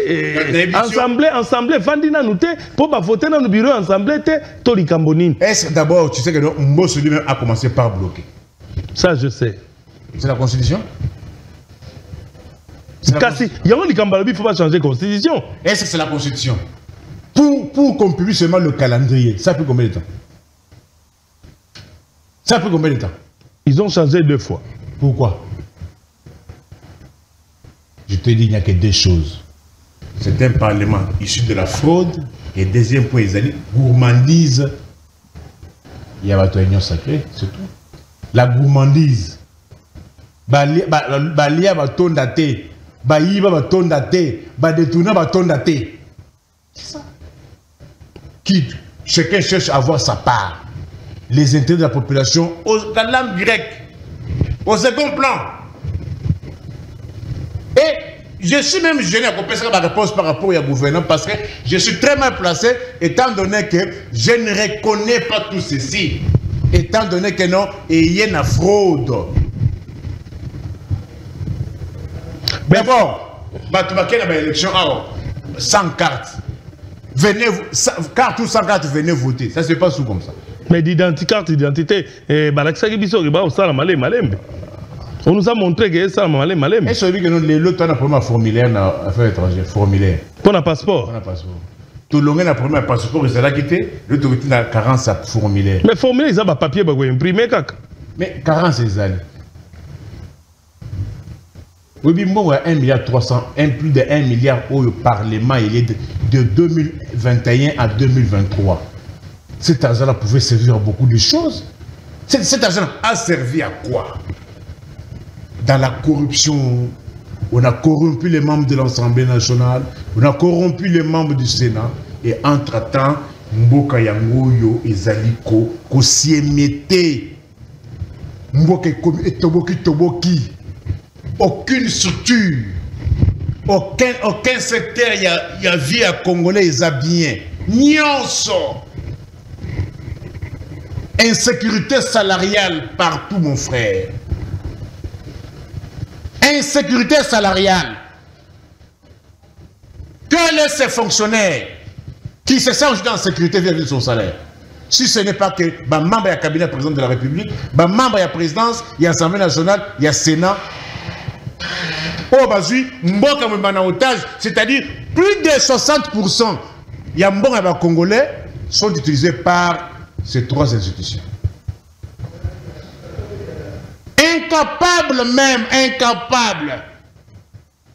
[SPEAKER 1] ensemble vandina nouté pour ba voter dans le bureau ensemble te to likambonini.
[SPEAKER 2] Est-ce d'abord tu sais que Mbosso lui-même a commencé par bloquer? Ça
[SPEAKER 1] je sais.
[SPEAKER 2] C'est la constitution?
[SPEAKER 1] Kasi yango likambalobi faut pas changer constitution.
[SPEAKER 2] Est-ce que c'est la constitution? Pour qu'on publie seulement le calendrier, ça fait combien de temps? Ça fait combien de temps?
[SPEAKER 1] Ils ont changé 2 fois.
[SPEAKER 2] Pourquoi? Je te dis, il n'y a que 2 choses. C'est un parlement issu de la fraude. Et deuxième point, ils allaient gourmandise. Il y a votre union sacrée, c'est tout. La gourmandise. Balia va tondate. Baïba va tondate. Badetouna va tondate. C'est ça. Chacun cherche à avoir sa part. Les intérêts de la population dans l'âme directe, au second plan. Et Je suis même gêné à couper ma réponse par rapport au gouvernement parce que je suis très mal placé étant donné que je ne reconnais pas tout ceci. Étant donné que non, il y a une fraude. Mais bon, il y a une élection sans carte. Venez, carte ou sans carte, venez voter. Ça ne se passe pas comme ça.
[SPEAKER 1] Mais carte d'identité, on nous a montré que ça malé malé.
[SPEAKER 2] Et celui que nous l'autre on a premier formulaire dans affaires étrangères, formulaire.
[SPEAKER 1] Pour un passeport.
[SPEAKER 2] Pour un passeport. Tout le monde a premier passeport, c'est là quitté, l'autre a 40 formulaire.
[SPEAKER 1] Mais formulaire ils ont un papier pour imprimer kaka.
[SPEAKER 2] Mais 40 c'est ça. Oui, bien bon 1 milliard 300, plus de 1 milliard au Parlement, il est de 2021 à 2023. Cet argent-là pouvait servir à beaucoup de choses. Cet argent a servi à quoi? Dans la corruption, on a corrompu les membres de l'Assemblée nationale, on a corrompu les membres du Sénat, et entre-temps, Mboka Yangoyo et Zaliko, Kosiemete, Mboka Toboki, aucune structure, aucun secteur, il y a vie à Congolais, ils ont bien. Nyonso. Insécurité salariale partout, mon frère. Insécurité salariale. Quels sont ces fonctionnaires qui se sentent en sécurité vis-à-vis de son salaire? Si ce n'est pas que membre du cabinet président de la République, membre de la présidence, il y a l'Assemblée nationale, il y a le Sénat. Oh, bazui, mboka mbana otage, c'est-à-dire plus de 60%, il y a mbonga Congolais sont utilisés par ces trois institutions. Incapable même, incapable.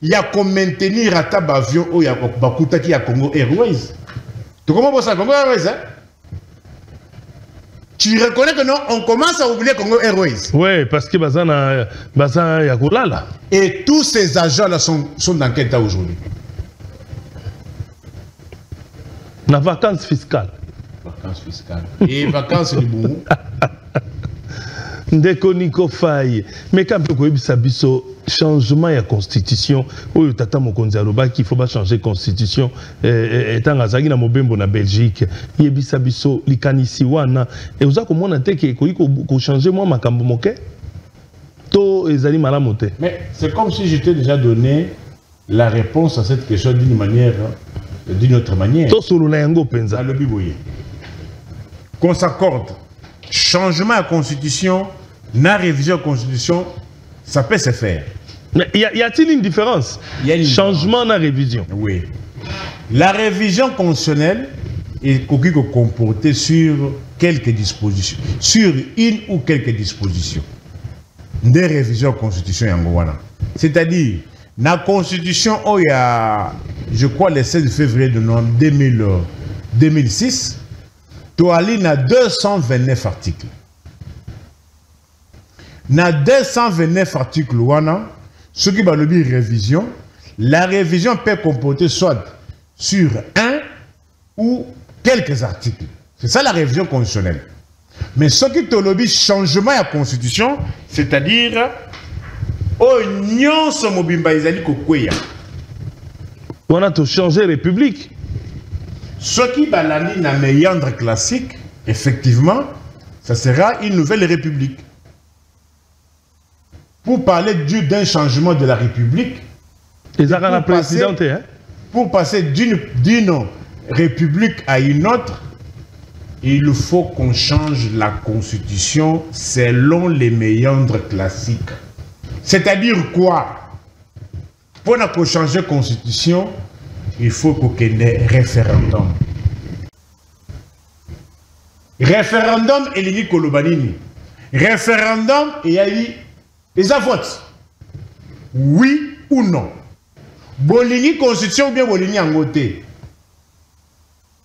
[SPEAKER 2] Il y a qu'on maintenir à tab avion où il y a Bakuta qui a Congo Airways. Tu comprends ça, Congo Airways, hein? Tu reconnais que non, on commence à oublier Congo Airways.
[SPEAKER 1] Oui, parce que Bazan Yakolala.
[SPEAKER 2] Et tous ces agents-là sont dans quel état aujourd'hui?
[SPEAKER 1] La vacances fiscales.
[SPEAKER 2] Vacances fiscales. Et vacances du bout.
[SPEAKER 1] Ndeko Niko Faye. Mais quand on a changement de la constitution, où tata mokonzi aloba qu'il faut pas changer de constitution, étant azaki na mobembo na Belgique, yebisa biso likanisi wana, et vous avez comment te que changer moi makambo moke? To ezali malamote.
[SPEAKER 2] Mais c'est comme si je t'ai déjà donné la réponse à cette question d'une manière, d'une autre manière.
[SPEAKER 1] To solo na yango penza.
[SPEAKER 2] Le biboye. Qu'on s'accorde. Changement à la constitution, na révision de la constitution, ça peut se faire.
[SPEAKER 1] Mais y a-t-il une différence?
[SPEAKER 2] Il y a une
[SPEAKER 1] changement dans la révision.
[SPEAKER 2] Oui. La révision constitutionnelle est comportée sur quelques dispositions. Sur une ou quelques dispositions. Des révisions de la constitution yangowana. C'est-à-dire, dans la constitution, il y a, je crois, le 16 février de 2006, tu as 229 articles. Dans 229 articles, ce qui va le dire révision, la révision peut comporter soit sur un ou quelques articles. C'est ça la révision constitutionnelle. Mais ce qui te le dit changement à la constitution, c'est-à-dire,
[SPEAKER 1] on a tout changé République.
[SPEAKER 2] Ce qui va la ligne à méandre classique, effectivement, ça sera une nouvelle république. Pour parler d'un changement de la République, pour passer d'une république à une autre, il faut qu'on change la constitution selon les méandres classiques. C'est-à-dire quoi? Pour changer la constitution, il faut qu'il y ait un référendum. Référendum, il y a Kolobanini. Référendum, il y a eu les votes. Oui ou non. Bolini constitution ou bien Bolini angoté.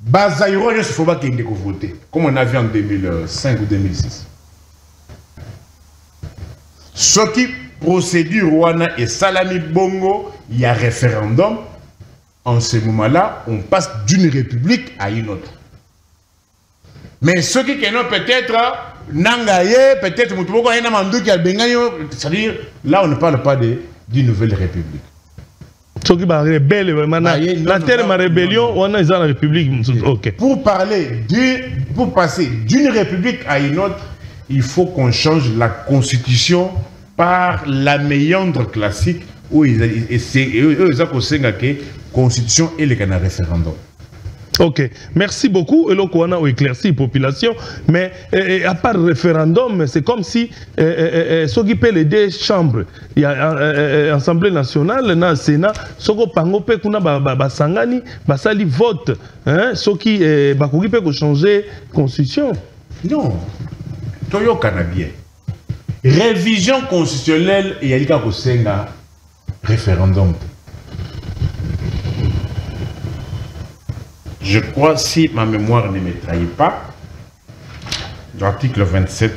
[SPEAKER 2] Bazaïro, il ne faut pas qu'il y ait voté. Comme on a vu en 2005 ou 2006. Ce qui procédure Rwanda et Salami Bongo, il y a référendum. En ce moment-là, on passe d'une république à une autre. Mais ceux qui ont peut-être Nangaye, peut-être Moutoubo, c'est-à-dire, là, on ne parle pas d'une nouvelle république.
[SPEAKER 1] Ce qui va rebelle, la terme rébellion, on est dans la République. Ok.
[SPEAKER 2] Pour passer d'une république à une autre, il faut qu'on change la constitution par la méandre classique où ils ont la constitution et le référendum.
[SPEAKER 1] Ok, merci beaucoup. Et là, on a éclairci la population. Mais à part le référendum, c'est comme si ceux qui paient les deux chambres, il y a l'Assemblée nationale, le Sénat, ceux qui ont sangani, basali vote, ceux qui peuvent changer la constitution.
[SPEAKER 2] Non, Toyo Canabien. Révision constitutionnelle, il y a un référendum. Je crois, si ma mémoire ne me trahit pas, l'article 27,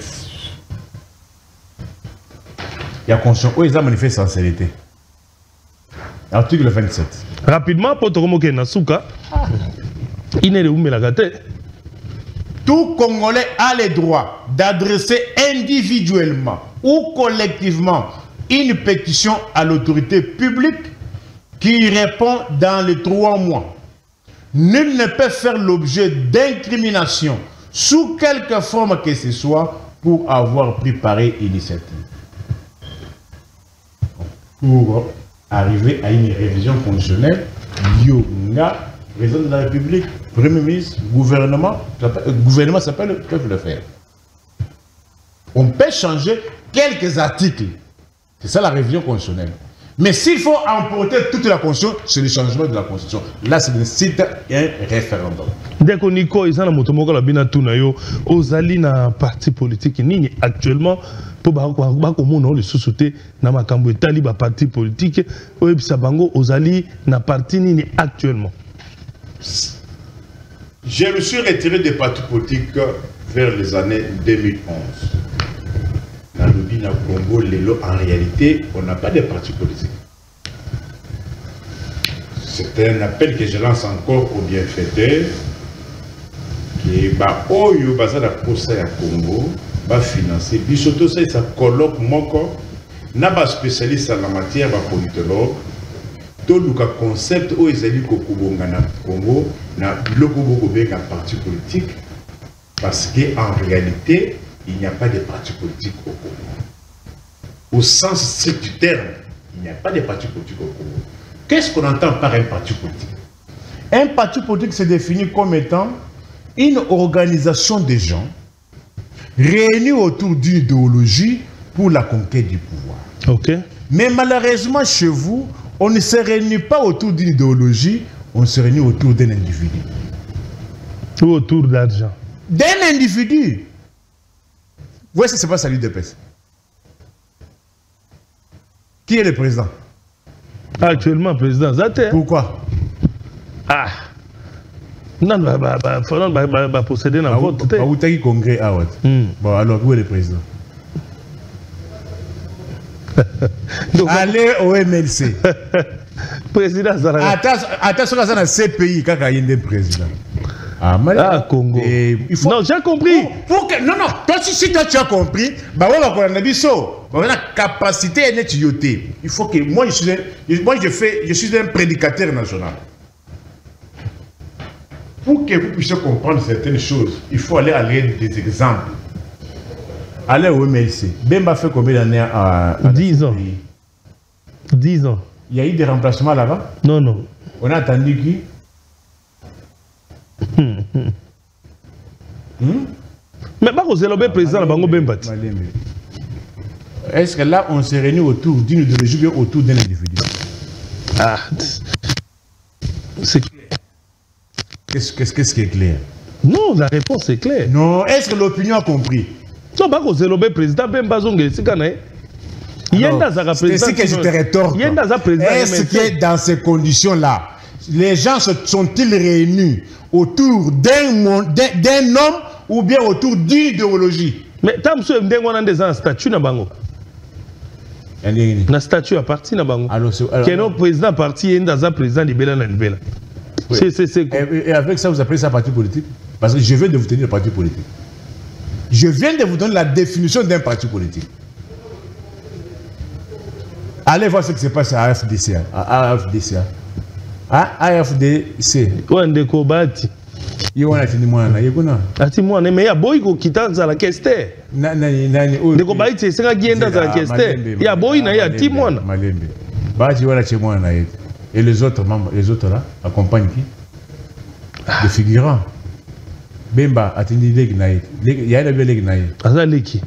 [SPEAKER 2] il y a conscience, où ils ont manifesté sincérité. Article 27.
[SPEAKER 1] Rapidement, pour te remonter Nasuka, il n'est pas
[SPEAKER 2] tout Congolais a le droit d'adresser individuellement ou collectivement une pétition à l'autorité publique qui répond dans les 3 mois. Nul ne peut faire l'objet d'incrimination sous quelque forme que ce soit pour avoir pris pareille initiative. Pour arriver à une révision constitutionnelle, Yonga, président de la République, Premier ministre, gouvernement s'appelle, peuvent le faire. On peut changer quelques articles. C'est ça la révision constitutionnelle. Mais s'il faut emporter toute la Constitution, c'est le changement de la Constitution. Là, c'est un référendum.
[SPEAKER 1] Dès qu'on y a un motomoko la bina tunayo, ozali na parti politique ni actuellement pour bakomono le société na makambo etali ba parti politique oyebisa bango ozali na parti ni actuellement.
[SPEAKER 2] Je me suis retiré des partis politiques vers les années 2011. Dans le Bina Congo, en réalité, on n'a pas de partis politiques. C'est un appel que je lance encore aux bienfaiteurs qui va la procès à Congo, va financer. Bisoto, ça colloque moko, n'a pas spécialiste en la matière, va politologue. Tout le concept où ils allaient na Congo, na logo un parti politique, parce qu'en réalité, il n'y a pas de parti politique au Congo. Au sens strict du terme, il n'y a pas de parti politique au Congo. Qu'est-ce qu'on entend par un parti politique? Un parti politique se définit comme étant une organisation de gens réunis autour d'une idéologie pour la conquête du pouvoir.
[SPEAKER 1] Ok.
[SPEAKER 2] Mais malheureusement, chez vous, on ne se réunit pas autour d'une idéologie, on se réunit autour d'un individu.
[SPEAKER 1] Ou autour d'argent.
[SPEAKER 2] D'un individu. Vous voyez, ce n'est pas ça l'UDPS. Qui est le président?
[SPEAKER 1] Actuellement, président Zate.
[SPEAKER 2] Pourquoi?
[SPEAKER 1] Ah. Non, va posséder dans le vote.
[SPEAKER 2] Vous avez congrès à Ouad. Bon, alors, où est le président? Allez au MLC.
[SPEAKER 1] Président Zara.
[SPEAKER 2] Attention à ce pays, quand il y a un président.
[SPEAKER 1] Ah, Congo.
[SPEAKER 2] Il faut...
[SPEAKER 1] Non, j'ai compris.
[SPEAKER 2] Non, toi, si toi tu as compris, bah on va la capacité à être yoté. Il faut que moi je suis un prédicateur national. Pour que vous puissiez comprendre certaines choses, il faut aller à l'aide des exemples. Allez au MLC. Bemba fait combien d'années à
[SPEAKER 1] 10 ans. 10 ans.
[SPEAKER 2] Il y a eu des remplacements là-bas?
[SPEAKER 1] Non, non.
[SPEAKER 2] On a attendu qui?
[SPEAKER 1] Mais pas que le président de Bango Bemba.
[SPEAKER 2] Est-ce que là, on s'est réunis autour d'une idéologie ou autour d'un individu?
[SPEAKER 1] Ah, c'est clair.
[SPEAKER 2] Qu'est-ce qui est clair?
[SPEAKER 1] Non, la réponse est claire.
[SPEAKER 2] Non, est-ce que l'opinion a compris?
[SPEAKER 1] Non, pas que le président Bemba Zongue, c'est quand même.
[SPEAKER 2] C'est ce que je te rétorque. Est-ce que dans ces conditions-là, les gens sont-ils réunis autour d'un homme ou bien autour d'une idéologie?
[SPEAKER 1] Mais tant que on a des statuts dans Bango. Un statut à partir dans Bango. Que notre président parti est dans un président de Bela Nibela.
[SPEAKER 2] Et avec ça, vous appelez ça parti politique? Parce que je viens de vous tenir le parti politique. Je viens de vous donner la définition d'un parti politique. Allez voir ce qui se passe à AFDC. À AFDC. À AFDC.
[SPEAKER 1] Ouais, ndeko bati.
[SPEAKER 2] Yona tini mwana yekuna.
[SPEAKER 1] Ati mwana mais ya boy ko kitanza la keste.
[SPEAKER 2] Nani
[SPEAKER 1] ndeko bati senga gienda za keste. Ya boy na ya ti mwana.
[SPEAKER 2] Malembe. Bati wala che mwana yetu. Et les autres membres, les autres là accompagnent qui? Les figurants. Bemba atindi leg na yetu. Il y a la leg na yetu.
[SPEAKER 1] Azaleki.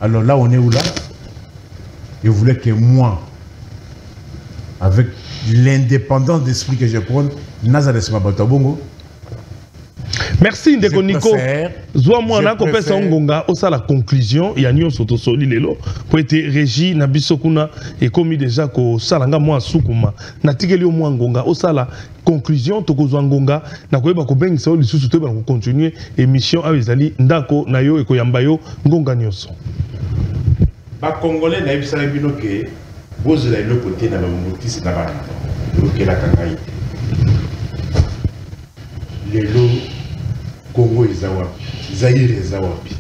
[SPEAKER 2] Alors là on est où là? Je voulais que moi, avec l'indépendance d'esprit que je prends, Nazareth Mabatabongo.
[SPEAKER 1] Merci Ndeko Nico. Zwa mwana ko pesa ngonga osa la conclusion ya nyo soto soli lelo po ete régie na biso kuna et komi déjà ko salanga mwa sukuma na tikeli o mwa ngonga osa la conclusion to ko zwa ngonga na ko yeba ko bengisa o lisusu to ba ko continuer émission a ezali ndako na yo e ko yamba yo ngonga nyoso.
[SPEAKER 2] Ba Congolais na ibisa bino ke bozela le côté na ba motisi na bana. Donc la kangai. Lelo Congo ezawapi, Zaire ezawapi.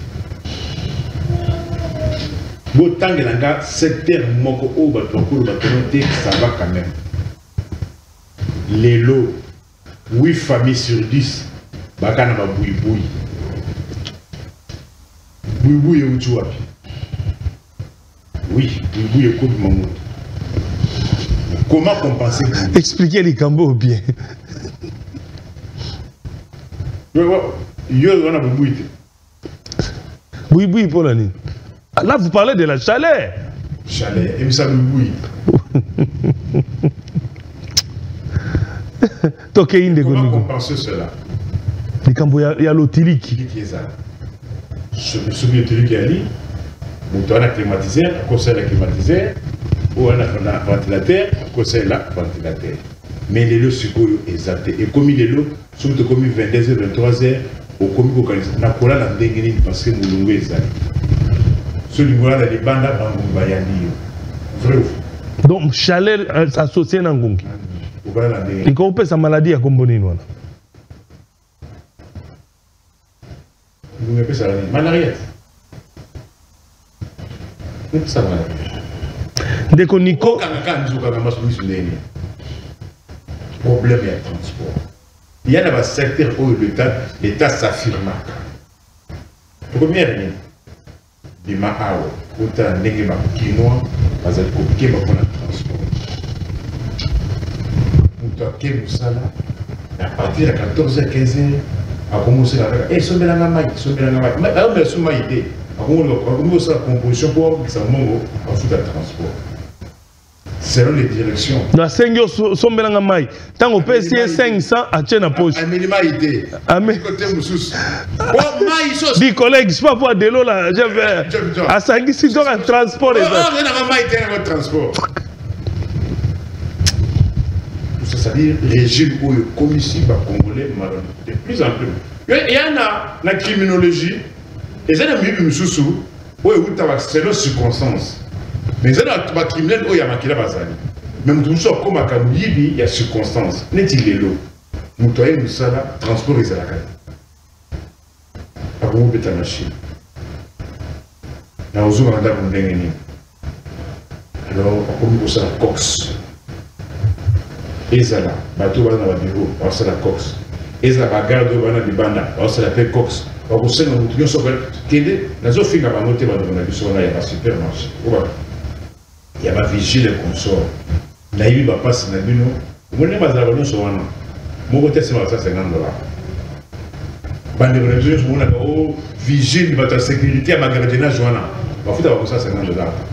[SPEAKER 2] Bo tangelanga secteur moko o ba tokolo ba tonté ça va quand même. Lelo 8 familles sur 10 bakana ba buibui. Buibui e wapi? Oui, buibui e ko mamoto. Comment compenser?
[SPEAKER 1] Expliquez les Cambo bien. Oui, pour l'année. Là, vous parlez de la chaleur.
[SPEAKER 2] Chaleur, et ça oui. Comment compenser cela?
[SPEAKER 1] Les Cambo, il y a l'otilique.
[SPEAKER 2] Ce qui est allé, on a climatiseur, on conseille la climatiseur, ou on a un ventilateur, on conseille la ventilateur. Mais les lots sont exacts. Et comme les lots sont comme 22h, 23h, au commis localisé, on a pour la dengue parce que nous est allé. Ce niveau-là, les bandes à vrai.
[SPEAKER 1] Donc, chaleur associée à Ngongi. Et quand on peut sa maladie à Comboni, nous
[SPEAKER 2] appelons ça malaria. Nous appelons ça malaria.
[SPEAKER 1] Dès qu'on y co.
[SPEAKER 2] Problème de transport. Il y a un secteur où l'État s'affirme. Première ligne, il y a un Kinois, parce que le transport. À partir de 14h-15h, a commencé à faire. Et ce mélange à maïs, ce mélange à maïs. Alors, ce maïs, a commencé la composition pour que ça monte en fout de transport. Selon les directions.
[SPEAKER 1] La Seigneur Sombelanga Mai. Tant qu'on peut essayer 500 à Tchèna poche.
[SPEAKER 2] Un minimum idée.
[SPEAKER 1] Amen. Dis collègues, je ne sais pas pour de l'eau là. À 5 6 donc un transport.
[SPEAKER 2] C'est-à-dire régime où le commissaire congolais de plus en plus. Il y en a la criminologie. Et ça n'a mis sous où selon circonstances. Mais il y a des criminels qui ont bazali. Même tout ça, comme il y a circonstances. N'est-il l'eau? Nous avons transport et la carte. Après, on peut machine. Nous avons alors, on peut la cox. Et ça là, bateau va dans le bureau, on va la cox. Et ça va garder au bana de banda, on va la cox. On va se faire un truc sur le quai. Nous avons fait un monter dans le supermarché. Il y a ma vigile consort. La il va passer dans le bino. Vous n'avez pas d'argent sur un an. Mon côté, c'est $50. Bande de réseaux, on a vigile de votre sécurité à ma gardiennage. On va faire ça $50.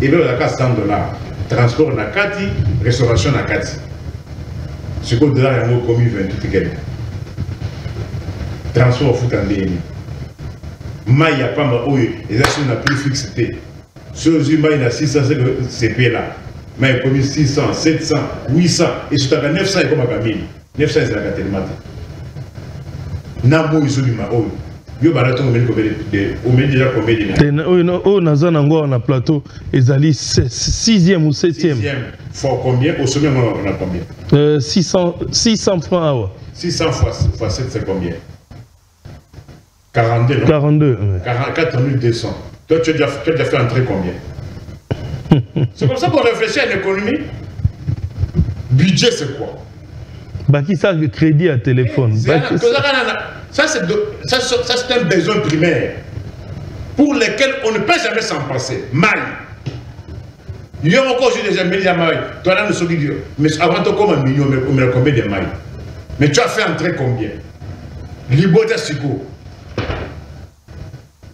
[SPEAKER 2] Et bien, on a $100. Transport na kati, restauration na kati. Ce qu'on doit avoir commis 28 km. Transport fout en déni. Mais il n'y a pas ma ouille. Les actions n'a plus fixité. Ceux humains, il y a 600 CP là. Mais il y a commis 600, 700, 800. Et si tu as 900, il y a comme à 1000. 900, c'est la catégorie. Namo, ils sont du Mao. Yo baraton au milieu déjà combien de
[SPEAKER 1] oh nazana ngo on a plateau ezali 6e ou 7e.
[SPEAKER 2] 6e fois combien au sommet on a combien
[SPEAKER 1] 600 francs awa.
[SPEAKER 2] 600 fois 7 c'est combien 42 non
[SPEAKER 1] 42
[SPEAKER 2] ouais. 44 200. Toi tu as déjà fait entrer combien C'est comme ça qu'on réfléchit à l'économie. Budget, c'est quoi?
[SPEAKER 1] Bah, qui ça, le crédit à téléphone?
[SPEAKER 2] Ça, c'est un besoin primaire pour lequel on ne peut jamais s'en passer. Mal. Il y a encore des amis qui maille. Toi, là, nous sommes dit, mais avant de comme un million, on met combien de mailles? Mais tu as fait entrer combien? Libota Siko.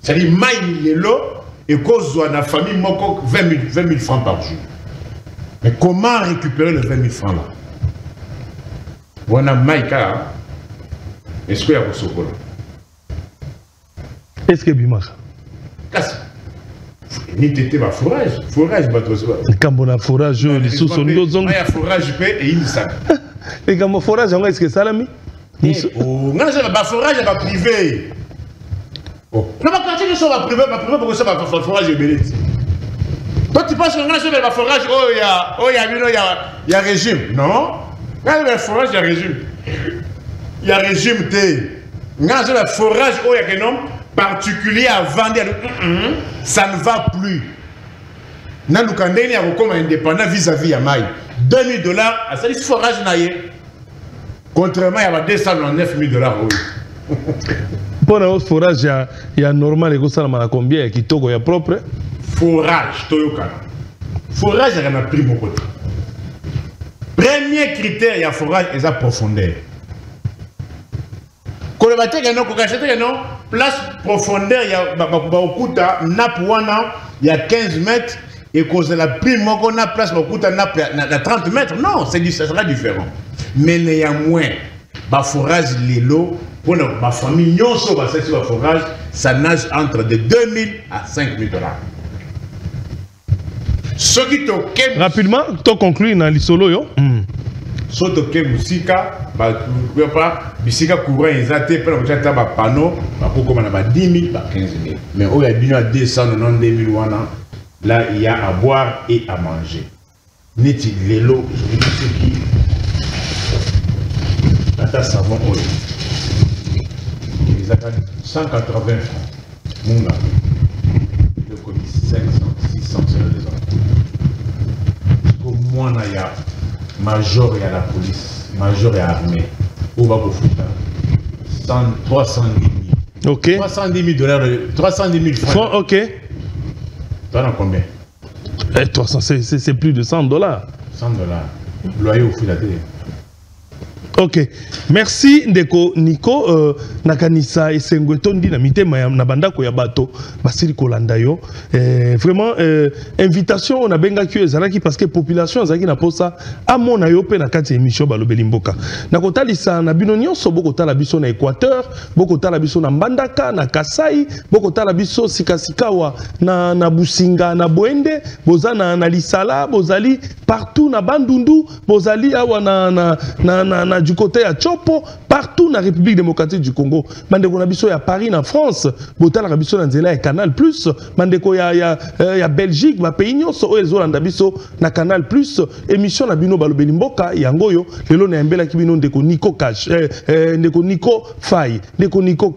[SPEAKER 2] C'est-à-dire, maille, il est là, et cause de la famille, 20 000 francs par jour. Mais comment récupérer les 20 000 francs là? On a Maïka. Est-ce qu'il y a un sokola?
[SPEAKER 1] Est-ce que Bimaka?
[SPEAKER 2] Ni tété va forage. Forage,
[SPEAKER 1] quand on a forage, les sous sont nos ongles.
[SPEAKER 2] Il y a forage et il sac.
[SPEAKER 1] Et quand on forage, est-ce que ça l'a mis?
[SPEAKER 2] Oh, non, c'est pas forage, pas privé. Non, mais quand tu dis que privé, pourquoi ça va forage et bénéfice? Toi, tu penses que c'est un forage, il y a régime. Non? Quand il y a forage, il y a régime. Il y a régime. Quand il y a forage, il y a un homme particulier à vendre. Ça ne va plus. Nous avons comme indépendant vis-à-vis de Maï. $2 000, c'est un forage. Contrairement, il y a 209 $000.
[SPEAKER 1] Pour le forage, il y a normal, il y a combien? Il y a propre.
[SPEAKER 2] Forage, forage, il y a un prix beaucoup. Premier critère, il y a forage, et la profondeur. Quand on a place profondeur, il y a 15 mètres, et quand on a pris la place, il y a 30 mètres. Non, ça sera différent. Mais néanmoins, le forage, les lots, pour ma famille, forage, ça nage entre de 2 000 à 5 000 $.
[SPEAKER 1] Rapidement, tu conclus dans l'isolo.
[SPEAKER 2] So to ke musika, bisika courant exacté, pour le panneau, comme 10 000, 15 000. Mais où il y a 292 000 $, là il y a à boire et à manger. Neti l'élo, je vous dis ce qui. Tata savon oil. Ils ont 180 francs. Mouna. Le commis 500, 600 sur les autres. Au moins, il y a major et à la police, major et à l'armée. Où va vous foutre 310 000.
[SPEAKER 1] Ok.
[SPEAKER 2] 310 000 $, 310 000 francs.
[SPEAKER 1] Ok.
[SPEAKER 2] Tu en as combien?
[SPEAKER 1] 300, c'est plus de $100.
[SPEAKER 2] 100 $. Loyer au filaté.
[SPEAKER 1] Ok, merci Ndeko Nico nakanisa esengwe tondi na mitema na bandako ya bato basiri kolanda yo vraiment invitation on a benga ki ezalaki parce que population ezalaki na posa amona yo pe na kati émission balobeli mboka na kotalisa na bino nyonso boko tala biso na Équateur boko tala biso na Mbandaka na Kasai boko tala biso sikasikawa na Businga na Bwende bozana na Lisala bozali partout na Bandundu bozali awa na du côté à Chopo, partout dans la République démocratique du Congo. Mandeko na biso ya Paris, en France, Botal na biso na Nzela ya Canal Plus, Mandeko ya Belgique, ba pays nyonso oyo ezolanda biso na Canal Plus, émission na bino balobeli mboka yangoyo, lelo na mbela ki bino ndeko Nico Cash, ndeko Nico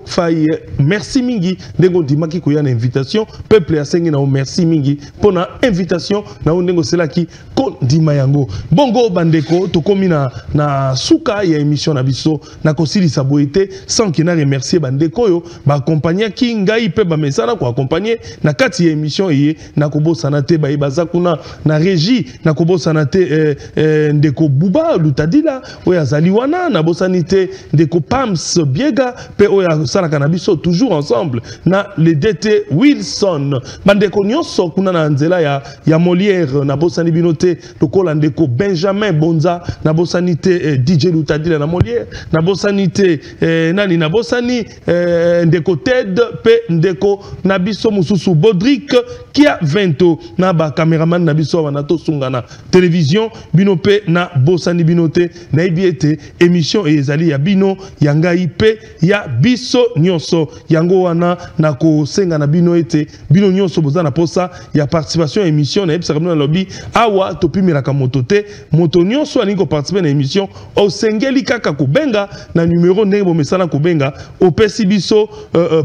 [SPEAKER 1] Faye, merci mingi, ndeko dimaki ko ya na invitation, peuple ya sengi na o merci mingi pour na invitation na ndeko selaki ko dima yango. Bongo bandeko to komi na suka ya émission na biso na kosili saboité sans qu'il n'a remercié bandeko yo ba accompagner ki ngai pe ba mesana ko accompagner na kati ya émission yé na kobosana te ba ibaza kuna na régie na kobosana te ndeko Buba Lutadila oya azali wana na bosanité ndeko Pams Biega pe oya sala kanabiso toujours ensemble na le DT Wilson bandeko nyonso kuna na nzela ya Molière na bosani binote lokola ndeko Benjamin Bonza na bosanité DJ Lutadila na Molière na bosanité nani na bosani ndeko Ted pe ndeko nabiso mususu Bodrick kia Vento na ba cameraman nabiso wana to sungana télévision bino pe na bosani binote na ebiete émission ezali ya bino yanga ipe ya biso nyonso yango wana na ko senga na bino ete bino nyonso bozana posa ya participation à émission na ebisa kamuna lobby awa topimela ka moto te moto nyonso ani ko participer na émission au osengeli kaka kubenga na numéro ndenge bomesana kubenga opesi biso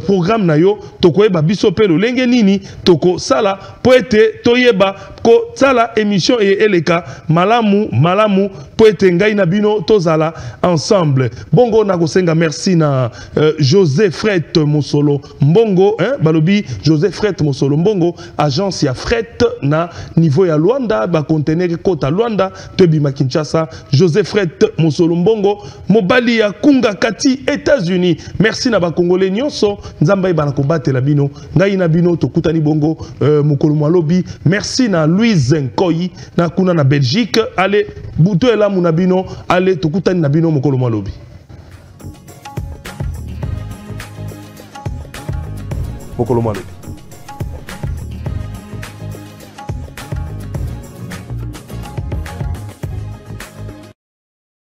[SPEAKER 1] programme na yo tokoyeba biso pe lolenge nini toko sala po ete toyeba ko sala émission et eleka malamu po ete ngai na bino tozala ensemble. Bongo na kosenga merci na José Fret Mosolo Mbongo balobi José Fret Mosolo Mbongo agence ya fret na niveau ya Luanda ba conteneur kota Luanda tebima Kinshasa. José Fret Mosolo Mbongo mobali ya Kunga Kati États-Unis. Merci na ba congolais nyonso nzamba ibana kobatela bino ngai na bino tokutani bongo mokolo malobi. Merci na Louise Nkoyi na kuna na Belgique. Allez buto ela munabino allez tokutani na bino mokolo malobi. Mokolo malobi.